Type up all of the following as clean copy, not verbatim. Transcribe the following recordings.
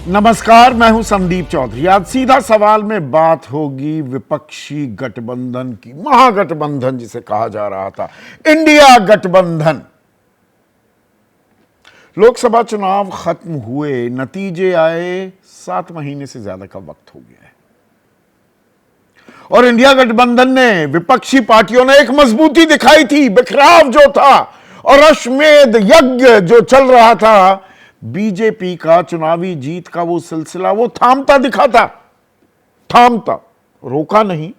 नमस्कार, मैं हूं संदीप चौधरी। आज सीधा सवाल में बात होगी विपक्षी गठबंधन की, महागठबंधन जिसे कहा जा रहा था, इंडिया गठबंधन। लोकसभा चुनाव खत्म हुए, नतीजे आए, 7 महीने से ज्यादा का वक्त हो गया है और इंडिया गठबंधन ने, विपक्षी पार्टियों ने एक मजबूती दिखाई थी। बिखराव जो था और अश्वमेध यज्ञ जो चल रहा था, बीजेपी का चुनावी जीत का वो सिलसिला, वो थामता दिखा था। थामता, रोका नहीं,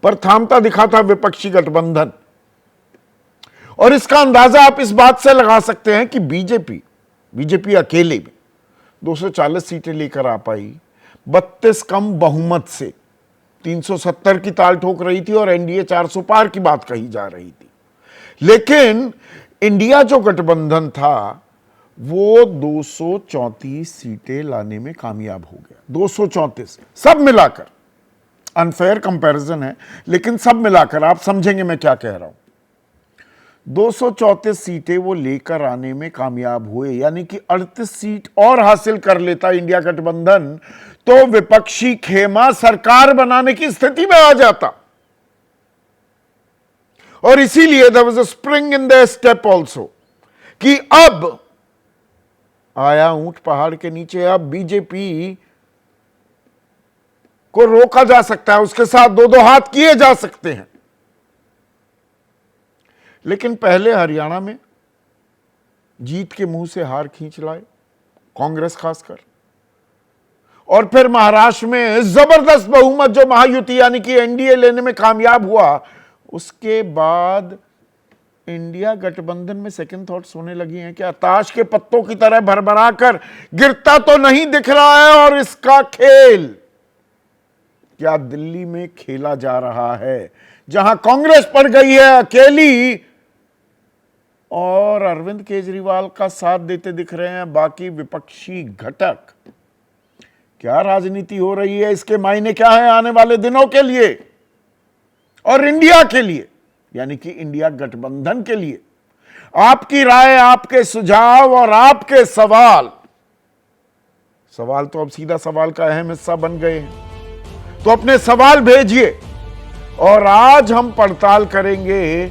पर थामता दिखा था विपक्षी गठबंधन। और इसका अंदाजा आप इस बात से लगा सकते हैं कि बीजेपी अकेले में 240 सीटें लेकर आ पाई, 32 कम बहुमत से 370 की ताल ठोक रही थी और एनडीए 400 पार की बात कही जा रही थी। लेकिन इंडिया जो गठबंधन था वो 234 सीटें लाने में कामयाब हो गया। 234 सब मिलाकर, अनफेयर कंपैरिजन है लेकिन सब मिलाकर आप समझेंगे मैं क्या कह रहा हूं। 234 सीटें वो लेकर आने में कामयाब हुए, यानी कि 38 सीट और हासिल कर लेता इंडिया गठबंधन तो विपक्षी खेमा सरकार बनाने की स्थिति में आ जाता। और इसीलिए there was a spring in the step also कि अब आया ऊंट पहाड़ के नीचे। अब बीजेपी को रोका जा सकता है, उसके साथ दो दो हाथ किए जा सकते हैं। लेकिन पहले हरियाणा में जीत के मुंह से हार खींच लाए कांग्रेस खासकर, और फिर महाराष्ट्र में जबरदस्त बहुमत जो महायुति यानी कि एनडीए लेने में कामयाब हुआ। उसके बाद इंडिया गठबंधन में सेकंड थॉट्स होने लगी हैं। क्या ताश के पत्तों की तरह भरभरा कर गिरता तो नहीं दिख रहा है? और इसका खेल क्या दिल्ली में खेला जा रहा है, जहां कांग्रेस पड़ गई है अकेली और अरविंद केजरीवाल का साथ देते दिख रहे हैं बाकी विपक्षी घटक। क्या राजनीति हो रही है, इसके मायने क्या है आने वाले दिनों के लिए और इंडिया के लिए, यानी कि इंडिया गठबंधन के लिए? आपकी राय, आपके सुझाव और आपके सवाल तो अब सीधा सवाल का अहम हिस्सा बन गए हैं। तो अपने सवाल भेजिए और आज हम पड़ताल करेंगे,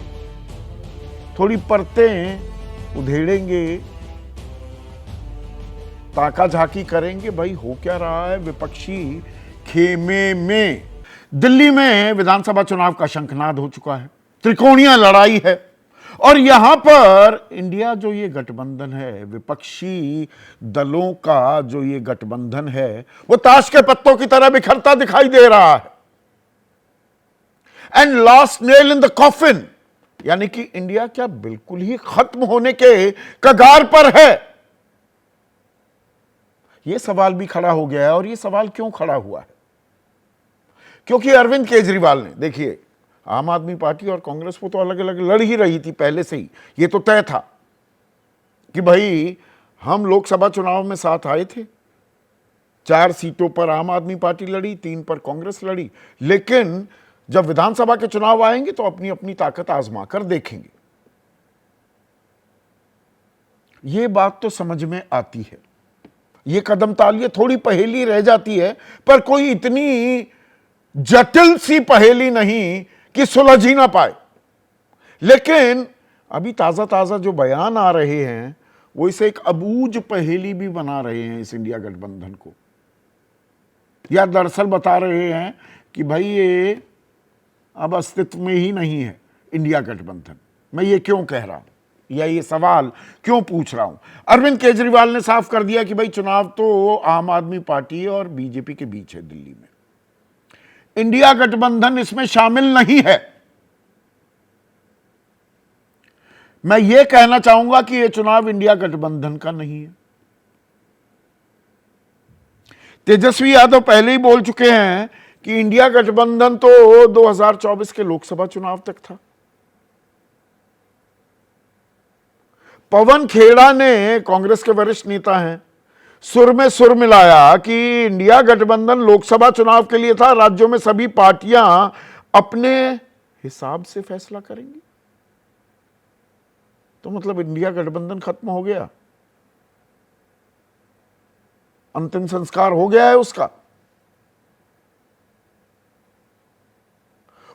थोड़ी परतें उधेड़ेंगे, ताका झाकी करेंगे, भाई हो क्या रहा है विपक्षी खेमे में। दिल्ली में विधानसभा चुनाव का शंखनाद हो चुका है, त्रिकोणीय लड़ाई है और यहां पर इंडिया जो ये गठबंधन है, विपक्षी दलों का जो ये गठबंधन है, वो ताश के पत्तों की तरह बिखरता दिखाई दे रहा है। And last nail in the coffin, यानी कि इंडिया क्या बिल्कुल ही खत्म होने के कगार पर है? यह सवाल भी खड़ा हो गया है। और यह सवाल क्यों खड़ा हुआ है? क्योंकि अरविंद केजरीवाल ने, देखिए, आम आदमी पार्टी और कांग्रेस वो तो अलग अलग लड़ ही रही थी पहले से ही। ये तो तय था कि भाई हम लोकसभा चुनाव में साथ आए थे, 4 सीटों पर आम आदमी पार्टी लड़ी, 3 पर कांग्रेस लड़ी, लेकिन जब विधानसभा के चुनाव आएंगे तो अपनी अपनी ताकत आजमा कर देखेंगे। ये बात तो समझ में आती है, ये कदम तालिए थोड़ी पहेली रह जाती है, पर कोई इतनी जटिल सी पहेली नहीं कि सुलझ ही ना पाए। लेकिन अभी ताजा ताजा जो बयान आ रहे हैं वो इसे एक अबूझ पहेली भी बना रहे हैं इस इंडिया गठबंधन को, या दरअसल बता रहे हैं कि भाई ये अब अस्तित्व में ही नहीं है इंडिया गठबंधन। मैं ये क्यों कह रहा हूं या ये सवाल क्यों पूछ रहा हूं? अरविंद केजरीवाल ने साफ कर दिया कि भाई चुनाव तो आम आदमी पार्टी और बीजेपी के बीच है दिल्ली में, इंडिया गठबंधन इसमें शामिल नहीं है। मैं यह कहना चाहूंगा कि यह चुनाव इंडिया गठबंधन का नहीं है। तेजस्वी यादव पहले ही बोल चुके हैं कि इंडिया गठबंधन तो 2024 के लोकसभा चुनाव तक था। पवन खेड़ा ने, कांग्रेस के वरिष्ठ नेता हैं, सुर में सुर मिलाया कि इंडिया गठबंधन लोकसभा चुनाव के लिए था, राज्यों में सभी पार्टियां अपने हिसाब से फैसला करेंगी। तो मतलब इंडिया गठबंधन खत्म हो गया। अंतिम संस्कार हो गया है उसका।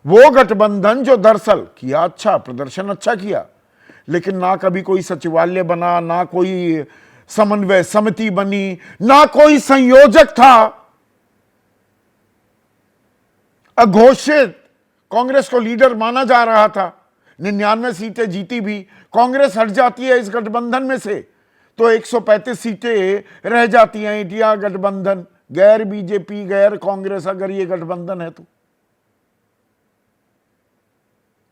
वो गठबंधन जो दरअसल किया अच्छा, प्रदर्शन अच्छा किया, लेकिन ना कभी कोई सचिवालय बना, ना कोई समन्वय समिति बनी, ना कोई संयोजक था। अघोषित कांग्रेस को लीडर माना जा रहा था, 99 सीटें जीती भी। कांग्रेस हट जाती है इस गठबंधन में से तो 135 सीटें रह जाती हैं। इंडिया गठबंधन, गैर बीजेपी, गैर कांग्रेस, अगर ये गठबंधन है तो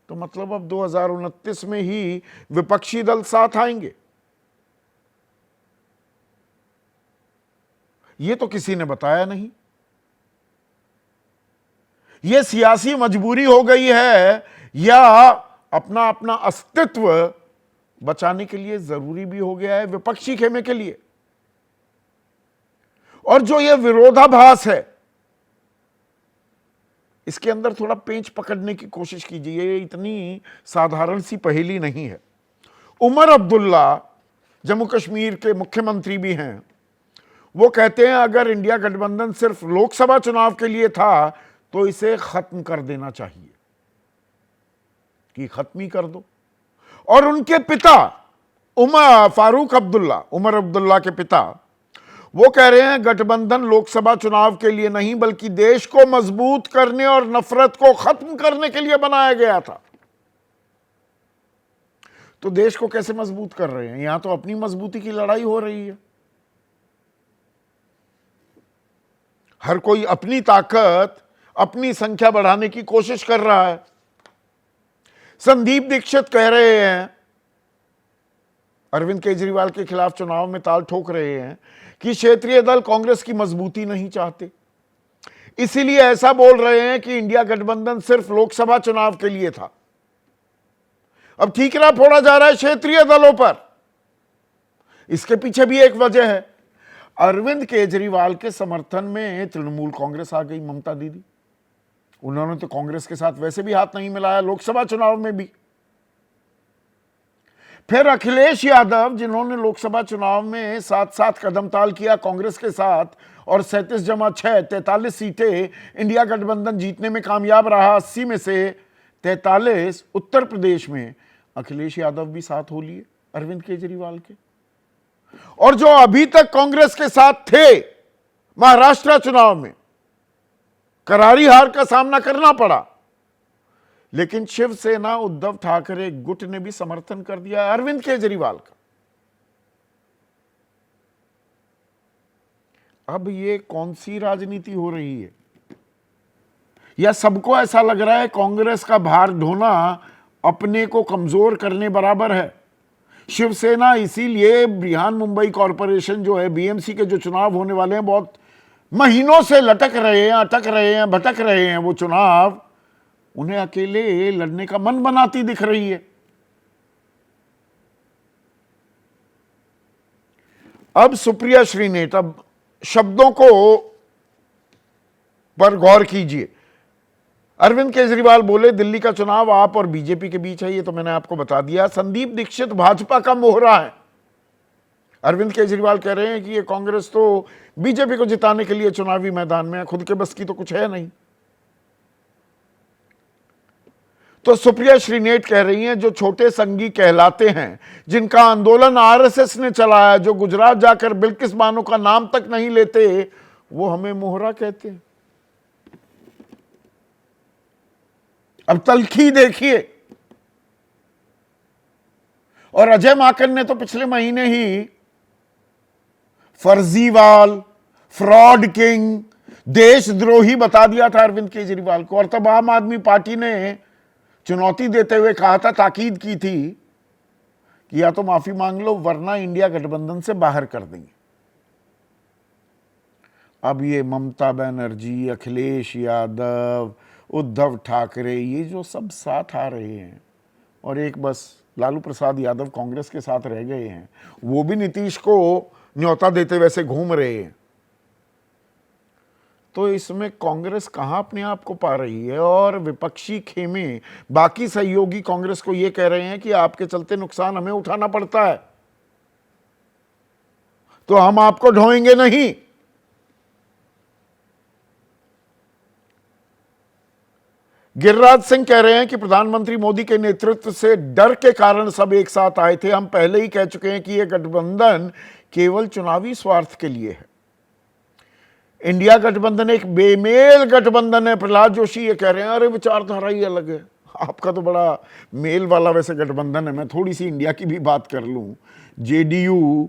मतलब अब 2029 में ही विपक्षी दल साथ आएंगे। ये तो किसी ने बताया नहीं। ये सियासी मजबूरी हो गई है या अपना अपना अस्तित्व बचाने के लिए जरूरी भी हो गया है विपक्षी खेमे के लिए। और जो ये विरोधाभास है, इसके अंदर थोड़ा पेंच पकड़ने की कोशिश कीजिए। ये इतनी साधारण सी पहेली नहीं है। उमर अब्दुल्ला जम्मू कश्मीर के मुख्यमंत्री भी हैं, वो कहते हैं अगर इंडिया गठबंधन सिर्फ लोकसभा चुनाव के लिए था तो इसे खत्म कर देना चाहिए, कि खत्म ही कर दो। और उनके पिता फारूक अब्दुल्ला, उमर अब्दुल्ला के पिता, वो कह रहे हैं गठबंधन लोकसभा चुनाव के लिए नहीं बल्कि देश को मजबूत करने और नफरत को खत्म करने के लिए बनाया गया था। तो देश को कैसे मजबूत कर रहे हैं? यहां तो अपनी मजबूती की लड़ाई हो रही है। हर कोई अपनी ताकत, अपनी संख्या बढ़ाने की कोशिश कर रहा है। संदीप दीक्षित कह रहे हैं, अरविंद केजरीवाल के खिलाफ चुनाव में ताल ठोक रहे हैं कि क्षेत्रीय दल कांग्रेस की मजबूती नहीं चाहते, इसीलिए ऐसा बोल रहे हैं कि इंडिया गठबंधन सिर्फ लोकसभा चुनाव के लिए था। अब ठीकरा फोड़ा जा रहा है क्षेत्रीय दलों पर। इसके पीछे भी एक वजह है। अरविंद केजरीवाल के समर्थन में तृणमूल कांग्रेस आ गई, ममता दीदी। उन्होंने तो कांग्रेस के साथ वैसे भी हाथ नहीं मिलाया लोकसभा चुनाव में भी। फिर अखिलेश यादव, जिन्होंने लोकसभा चुनाव में साथ साथ कदम ताल किया कांग्रेस के साथ और 37+6 43 सीटें इंडिया गठबंधन जीतने में कामयाब रहा। 80 में से 43 उत्तर प्रदेश में अखिलेश यादव भी साथ हो लिए अरविंद केजरीवाल के। और जो अभी तक कांग्रेस के साथ थे, महाराष्ट्र चुनाव में करारी हार का सामना करना पड़ा, लेकिन शिवसेना उद्धव ठाकरे गुट ने भी समर्थन कर दिया अरविंद केजरीवाल का। अब ये कौन सी राजनीति हो रही है? या सबको ऐसा लग रहा है कांग्रेस का भार ढोना अपने को कमजोर करने बराबर है? शिवसेना इसीलिए बृहन मुंबई कॉरपोरेशन जो है, बीएमसी के जो चुनाव होने वाले हैं, बहुत महीनों से लटक रहे हैं, अटक रहे हैं, भटक रहे हैं। वो चुनाव उन्हें अकेले लड़ने का मन बनाती दिख रही है। अब सुप्रिया श्रीनेत, अब शब्दों को पर गौर कीजिए। अरविंद केजरीवाल बोले दिल्ली का चुनाव आप और बीजेपी के बीच है, ये तो मैंने आपको बता दिया। संदीप दीक्षित भाजपा का मोहरा है। अरविंद केजरीवाल कह रहे हैं कि ये कांग्रेस तो बीजेपी को जिताने के लिए चुनावी मैदान में है, खुद के बस की तो कुछ है नहीं। तो सुप्रिया श्रीनेत कह रही हैं जो छोटे संगी कहलाते हैं, जिनका आंदोलन आरएसएस ने चलाया, जो गुजरात जाकर बिल्किस बानो का नाम तक नहीं लेते, वो हमें मोहरा कहते हैं। अब तलखी देखिए। और अजय माकन ने तो पिछले महीने ही फर्जीवाल, फ्रॉड किंग, देशद्रोही बता दिया था अरविंद केजरीवाल को। और तब आम आदमी पार्टी ने चुनौती देते हुए कहा था, ताकीद की थी कि या तो माफी मांग लो वरना इंडिया गठबंधन से बाहर कर देंगे। अब ये ममता बनर्जी, अखिलेश यादव, उद्धव ठाकरे, ये जो सब साथ आ रहे हैं, और एक बस लालू प्रसाद यादव कांग्रेस के साथ रह गए हैं, वो भी नीतीश को न्योता देते वैसे घूम रहे हैं। तो इसमें कांग्रेस कहां अपने आप को पा रही है? और विपक्षी खेमे, बाकी सहयोगी कांग्रेस को यह कह रहे हैं कि आपके चलते नुकसान हमें उठाना पड़ता है, तो हम आपको ढोएंगे नहीं। गिरिराज सिंह कह रहे हैं कि प्रधानमंत्री मोदी के नेतृत्व से डर के कारण सब एक साथ आए थे। हम पहले ही कह चुके हैं कि यह गठबंधन केवल चुनावी स्वार्थ के लिए है। इंडिया गठबंधन एक बेमेल गठबंधन है। प्रहलाद जोशी ये कह रहे हैं, अरे विचारधारा ही अलग है। आपका तो बड़ा मेल वाला वैसे गठबंधन है। मैं थोड़ी सी इंडिया की भी बात कर लूं, जेडीयू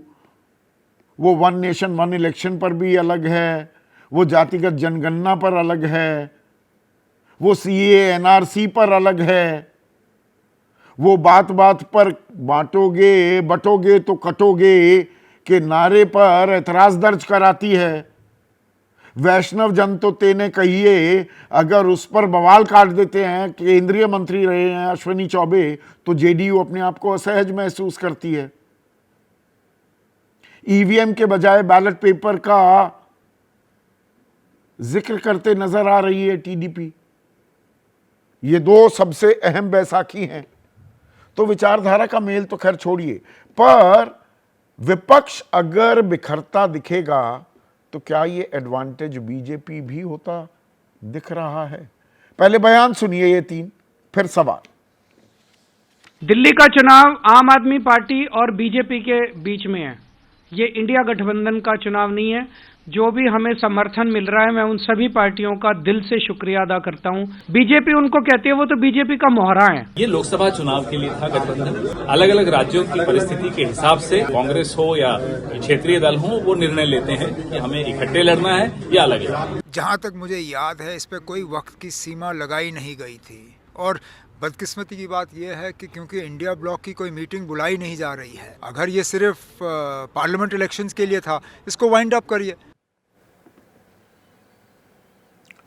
वो वन नेशन वन इलेक्शन पर भी अलग है, वो जातिगत जनगणना पर अलग है, वो सीए एनआरसी पर अलग है, वो बात बात पर बांटोगे बटोगे तो कटोगे के नारे पर ऐतराज दर्ज कराती है। वैष्णव जन तो तेने कहिए, अगर उस पर बवाल काट देते हैं, केंद्रीय मंत्री रहे हैं अश्विनी चौबे, तो जेडीयू अपने आप को असहज महसूस करती है। ईवीएम के बजाय बैलेट पेपर का जिक्र करते नजर आ रही है टीडीपी। ये दो सबसे अहम बैसाखी हैं। तो विचारधारा का मेल तो खैर छोड़िए, पर विपक्ष अगर बिखरता दिखेगा तो क्या ये एडवांटेज बीजेपी भी होता दिख रहा है? पहले बयान सुनिए ये तीन, फिर सवाल। दिल्ली का चुनाव आम आदमी पार्टी और बीजेपी के बीच में है। ये इंडिया गठबंधन का चुनाव नहीं है। जो भी हमें समर्थन मिल रहा है, मैं उन सभी पार्टियों का दिल से शुक्रिया अदा करता हूं। बीजेपी उनको कहती है, वो तो बीजेपी का मोहरा है। ये लोकसभा चुनाव के लिए था गठबंधन। अलग अलग राज्यों की परिस्थिति के हिसाब से कांग्रेस हो या क्षेत्रीय दल हो, वो निर्णय लेते हैं कि हमें इकट्ठे लड़ना है या अलग लड़ना। जहां तक मुझे याद है, इस पे कोई वक्त की सीमा लगाई नहीं गई थी। और बदकिस्मती की बात यह है कि क्योंकि इंडिया ब्लॉक की कोई मीटिंग बुलाई नहीं जा रही है। अगर ये सिर्फ पार्लियामेंट इलेक्शंस के लिए था, इसको वाइंड अप करिए।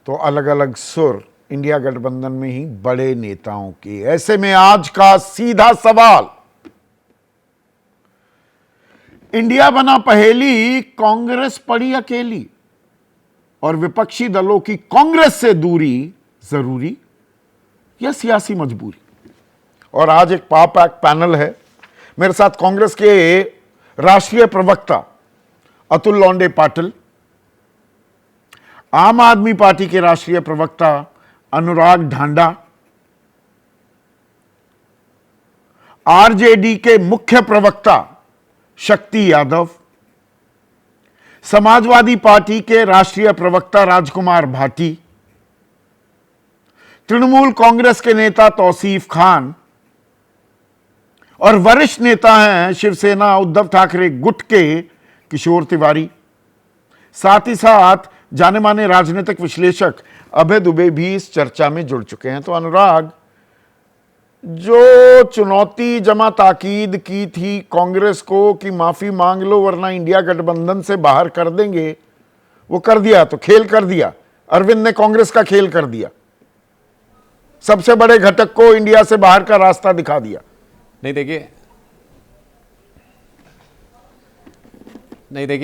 तो अलग अलग सुर इंडिया गठबंधन में ही बड़े नेताओं के। ऐसे में आज का सीधा सवाल, इंडिया बना पहेली, कांग्रेस पड़ी अकेली और विपक्षी दलों की कांग्रेस से दूरी जरूरी या सियासी मजबूरी? और आज एक पाक पैनल है। मेरे साथ कांग्रेस के राष्ट्रीय प्रवक्ता अतुल लौंडे पाटिल, आम आदमी पार्टी के राष्ट्रीय प्रवक्ता अनुराग ढांडा, आरजेडी के मुख्य प्रवक्ता शक्ति यादव, समाजवादी पार्टी के राष्ट्रीय प्रवक्ता राजकुमार भाटी, तृणमूल कांग्रेस के नेता तौसीफ खान और वरिष्ठ नेता हैं शिवसेना उद्धव ठाकरे गुट के किशोर तिवारी। साथ ही साथ जाने माने राजनीतिक विश्लेषक अभय दुबे भी इस चर्चा में जुड़ चुके हैं। तो अनुराग, जो चुनौती जमा ताकीद की थी कांग्रेस को कि माफी मांग लो वरना इंडिया गठबंधन से बाहर कर देंगे, वो कर दिया, तो खेल कर दिया। अरविंद ने कांग्रेस का खेल कर दिया, सबसे बड़े घटक को इंडिया से बाहर का रास्ता दिखा दिया। नहीं देखिए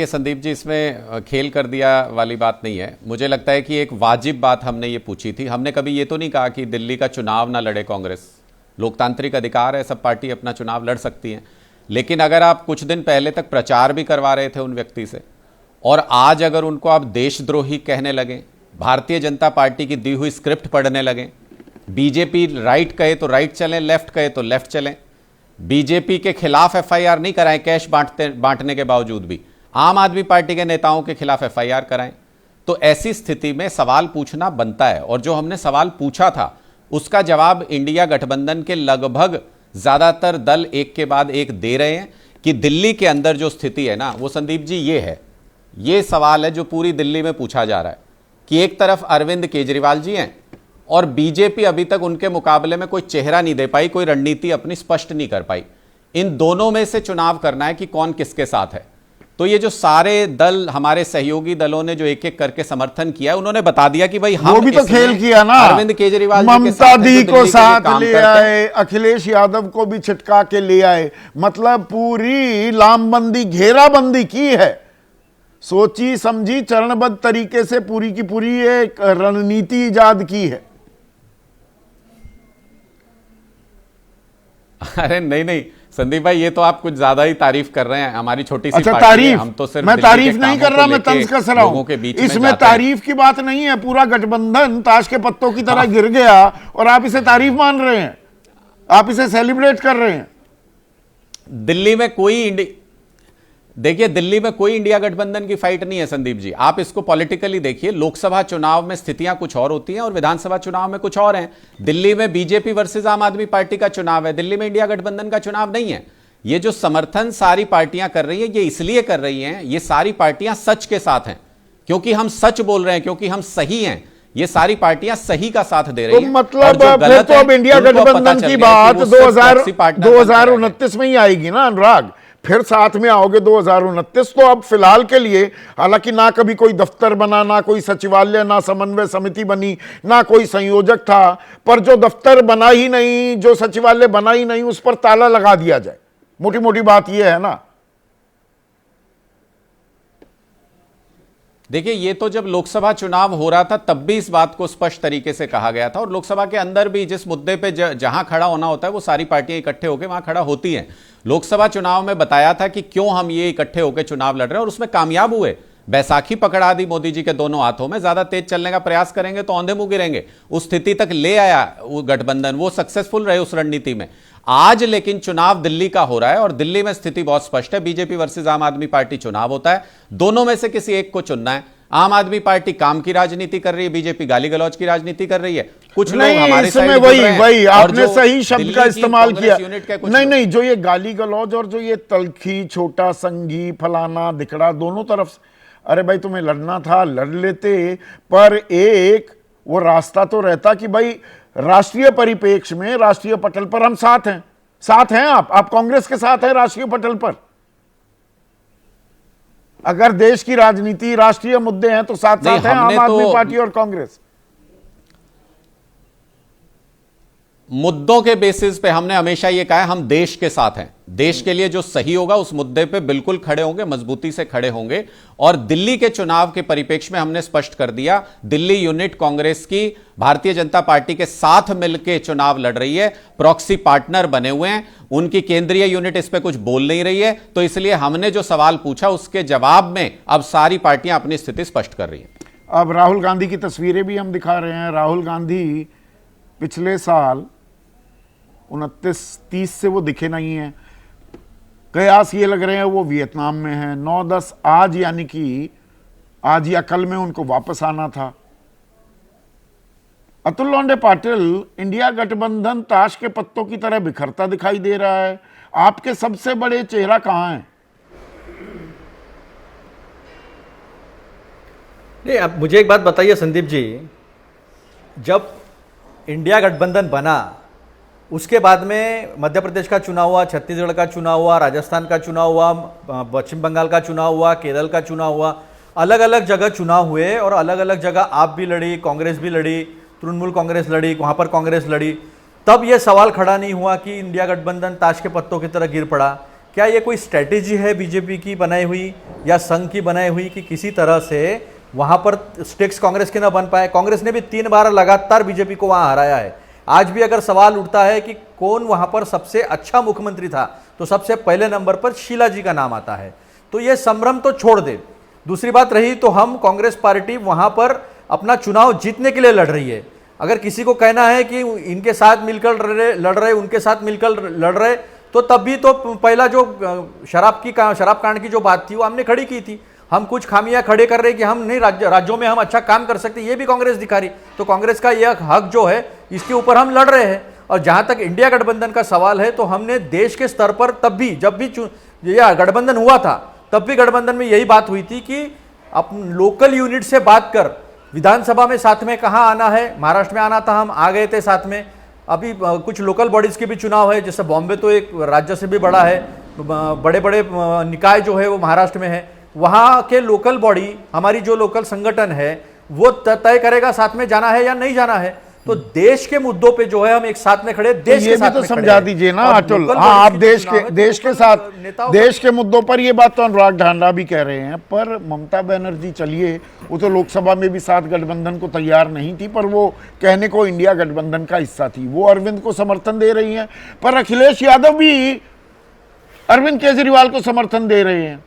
संदीप जी, इसमें खेल कर दिया वाली बात नहीं है। मुझे लगता है कि एक वाजिब बात हमने ये पूछी थी। हमने कभी ये तो नहीं कहा कि दिल्ली का चुनाव ना लड़े कांग्रेस। लोकतांत्रिक अधिकार है, सब पार्टी अपना चुनाव लड़ सकती हैं। लेकिन अगर आप कुछ दिन पहले तक प्रचार भी करवा रहे थे उन व्यक्ति से, और आज अगर उनको आप देशद्रोही कहने लगे, भारतीय जनता पार्टी की दी हुई स्क्रिप्ट पढ़ने लगे, बीजेपी राइट कहे तो राइट चलें, लेफ्ट कहे तो लेफ्ट चलें, बीजेपी के खिलाफ एफआईआर नहीं कराएं कैश बांटने के बावजूद भी, आम आदमी पार्टी के नेताओं के खिलाफ एफआईआर कराएं, तो ऐसी स्थिति में सवाल पूछना बनता है। और जो हमने सवाल पूछा था उसका जवाब इंडिया गठबंधन के लगभग ज्यादातर दल एक के बाद एक दे रहे हैं कि दिल्ली के अंदर जो स्थिति है ना, वो संदीप जी ये है। ये सवाल है जो पूरी दिल्ली में पूछा जा रहा है कि एक तरफ अरविंद केजरीवाल जी हैं और बीजेपी अभी तक उनके मुकाबले में कोई चेहरा नहीं दे पाई, कोई रणनीति अपनी स्पष्ट नहीं कर पाई। इन दोनों में से चुनाव करना है कि कौन किसके साथ है। तो ये जो सारे दल, हमारे सहयोगी दलों ने जो एक एक करके समर्थन किया, उन्होंने बता दिया कि भाई हम वो भी तो खेल किया ना। अरविंद केजरीवाल ममता दी को साथ ले आए, अखिलेश यादव को भी छिटका के ले आए, मतलब पूरी लामबंदी घेराबंदी की है। सोची समझी चरणबद्ध तरीके से पूरी की पूरी एक रणनीति इजाद की है। अरे नहीं, संदीप भाई, ये तो आप कुछ ज्यादा ही तारीफ कर रहे हैं। हमारी छोटी सी अच्छा, पार्टी है, तारीफ? हम तो सिर्फ मैं दिल्ली के तारीफ नहीं कामों कर रहा, को मैं लेके तंज कस रहा लोगों के हूं। बीच में इसमें जाते हैं। तारीफ की बात नहीं है। पूरा गठबंधन ताश के पत्तों की तरह गिर गया और आप इसे तारीफ मान रहे हैं, आप इसे सेलिब्रेट कर रहे हैं। दिल्ली में देखिए, दिल्ली में कोई इंडिया गठबंधन की फाइट नहीं है संदीप जी। आप इसको पॉलिटिकली देखिए। लोकसभा चुनाव में स्थितियां कुछ और होती हैं और विधानसभा चुनाव में कुछ और हैं। दिल्ली में बीजेपी वर्सेस आम आदमी पार्टी का चुनाव है, दिल्ली में इंडिया गठबंधन का चुनाव नहीं है। ये जो समर्थन सारी पार्टियां कर रही हैं, ये इसलिए कर रही हैं, ये सारी पार्टियां सच के साथ हैं, क्योंकि हम सच बोल रहे हैं, क्योंकि हम सही हैं। ये सारी पार्टियां सही का साथ दे रही तो हैं। मतलब फिर तो अब इंडिया गठबंधन की बात 2029 में ही आएगी ना अनुराग? फिर साथ में आओगे 2029। तो अब फिलहाल के लिए, हालांकि ना कभी कोई दफ्तर बना, ना कोई सचिवालय, ना समन्वय समिति बनी, ना कोई संयोजक था, पर जो दफ्तर बना ही नहीं, जो सचिवालय बना ही नहीं, उस पर ताला लगा दिया जाए। मोटी मोटी बात यह है ना। देखिए, ये तो जब लोकसभा चुनाव हो रहा था तब भी इस बात को स्पष्ट तरीके से कहा गया था, और लोकसभा के अंदर भी जिस मुद्दे पे जहां खड़ा होना होता है वो सारी पार्टियां इकट्ठे होकर वहां खड़ा होती हैं। लोकसभा चुनाव में बताया था कि क्यों हम ये इकट्ठे होकर चुनाव लड़ रहे हैं, और उसमें कामयाब हुए। बैसाखी पकड़ा दी मोदी जी के दोनों हाथों में। ज्यादा तेज चलने का प्रयास करेंगे तो औंधे मुंह गिरेंगे। उस स्थिति तक ले आया वो गठबंधन, वो सक्सेसफुल रहे उस रणनीति में। आज लेकिन चुनाव दिल्ली का हो रहा है और दिल्ली में स्थिति बहुत स्पष्ट है। बीजेपी वर्सेस आम आदमी पार्टी चुनाव होता है, दोनों में से किसी एक को चुनना है। आम आदमी पार्टी काम की राजनीति कर रही है, बीजेपी गाली गलौज की राजनीति कर रही है। कुछ लोग हमारे इसमें वही आपने सही शब्द का इस्तेमाल किया। नहीं, जो ये गाली गलौज और जो ये तलखी, छोटा संगी, फलाना दिखड़ा, दोनों तरफ, अरे भाई तुम्हें लड़ना था लड़ लेते, पर एक वो रास्ता तो रहता कि भाई राष्ट्रीय परिप्रेक्ष्य में, राष्ट्रीय पटल पर हम साथ हैं। साथ हैं आप कांग्रेस के साथ हैं राष्ट्रीय पटल पर। अगर देश की राजनीति, राष्ट्रीय मुद्दे हैं तो साथ साथ हैं आम आदमी पार्टी और कांग्रेस। मुद्दों के बेसिस पे हमने हमेशा यह कहा है हम देश के साथ हैं। देश के लिए जो सही होगा उस मुद्दे पे बिल्कुल खड़े होंगे, मजबूती से खड़े होंगे। और दिल्ली के चुनाव के परिप्रेक्ष्य में हमने स्पष्ट कर दिया, दिल्ली यूनिट कांग्रेस की भारतीय जनता पार्टी के साथ मिलकर चुनाव लड़ रही है, प्रॉक्सी पार्टनर बने हुए हैं। उनकी केंद्रीय यूनिट इस पे कुछ बोल नहीं रही है। तो इसलिए हमने जो सवाल पूछा उसके जवाब में अब सारी पार्टियां अपनी स्थिति स्पष्ट कर रही हैं। अब राहुल गांधी की तस्वीरें भी हम दिखा रहे हैं। राहुल गांधी पिछले साल 29-30 से वो दिखे नहीं हैं। कयास ये लग रहे हैं वो वियतनाम में हैं। 9-10 आज, यानी कि आज या कल में उनको वापस आना था। अतुल लोंडे पाटिल, इंडिया गठबंधन ताश के पत्तों की तरह बिखरता दिखाई दे रहा है। आपके सबसे बड़े चेहरा कहां हैं? नहीं, अब मुझे एक बात बताइए संदीप जी, जब इंडिया गठबंधन बना उसके बाद में मध्य प्रदेश का चुनाव हुआ, छत्तीसगढ़ का चुनाव हुआ, राजस्थान का चुनाव हुआ, पश्चिम बंगाल का चुनाव हुआ, केरल का चुनाव हुआ, अलग अलग जगह चुनाव हुए और अलग अलग जगह आप भी लड़ी, कांग्रेस भी लड़ी, तृणमूल कांग्रेस लड़ी, वहाँ पर कांग्रेस लड़ी। तब ये सवाल खड़ा नहीं हुआ कि इंडिया गठबंधन ताश के पत्तों की तरह गिर पड़ा। क्या ये कोई स्ट्रैटेजी है बीजेपी की बनाई हुई या संघ की बनाई हुई कि किसी तरह से वहाँ पर स्टेक्स कांग्रेस के ना बन पाए? कांग्रेस ने भी 3 बार लगातार बीजेपी को वहाँ हराया है। आज भी अगर सवाल उठता है कि कौन वहां पर सबसे अच्छा मुख्यमंत्री था, तो सबसे पहले नंबर पर शीला जी का नाम आता है। तो ये संभ्रम तो छोड़ दे। दूसरी बात रही तो हम कांग्रेस पार्टी वहां पर अपना चुनाव जीतने के लिए लड़ रही है। अगर किसी को कहना है कि इनके साथ मिलकर लड़ रहे, उनके साथ मिलकर लड़ रहे, तो तब भी तो पहला जो शराब कांड की जो बात थी वो हमने खड़ी की थी। हम कुछ खामियां खड़े कर रहे कि हम नहीं राज्यों में हम अच्छा काम कर सकते, ये भी कांग्रेस दिखा रही। तो कांग्रेस का यह हक जो है इसके ऊपर हम लड़ रहे हैं। और जहां तक इंडिया गठबंधन का सवाल है, तो हमने देश के स्तर पर तब भी, जब भी यह गठबंधन हुआ था, तब भी गठबंधन में यही बात हुई थी कि अपन लोकल यूनिट से बात कर, विधानसभा में साथ में कहाँ आना है, महाराष्ट्र में आना था, हम आ गए थे साथ में। अभी कुछ लोकल बॉडीज के भी चुनाव है, जैसे बॉम्बे तो एक राज्य से भी बड़ा है, बड़े बड़े निकाय जो है वो महाराष्ट्र में है। वहाँ के लोकल बॉडी, हमारी जो लोकल संगठन है, वो तय करेगा साथ में जाना है या नहीं जाना है। तो देश के मुद्दों पे जो है हम एक साथ में खड़े, देश के साथ में समझा दीजिए ना अतुल। हाँ, आप देश के साथ, देश के मुद्दों पर ये बात तो अनुराग ढांडा भी कह रहे हैं, पर ममता बनर्जी, चलिए वो तो लोकसभा में भी साथ गठबंधन को तैयार नहीं थी, पर वो कहने को इंडिया गठबंधन का हिस्सा थी, वो अरविंद को समर्थन दे रही हैं। पर अखिलेश यादव भी अरविंद केजरीवाल को समर्थन दे रहे हैं,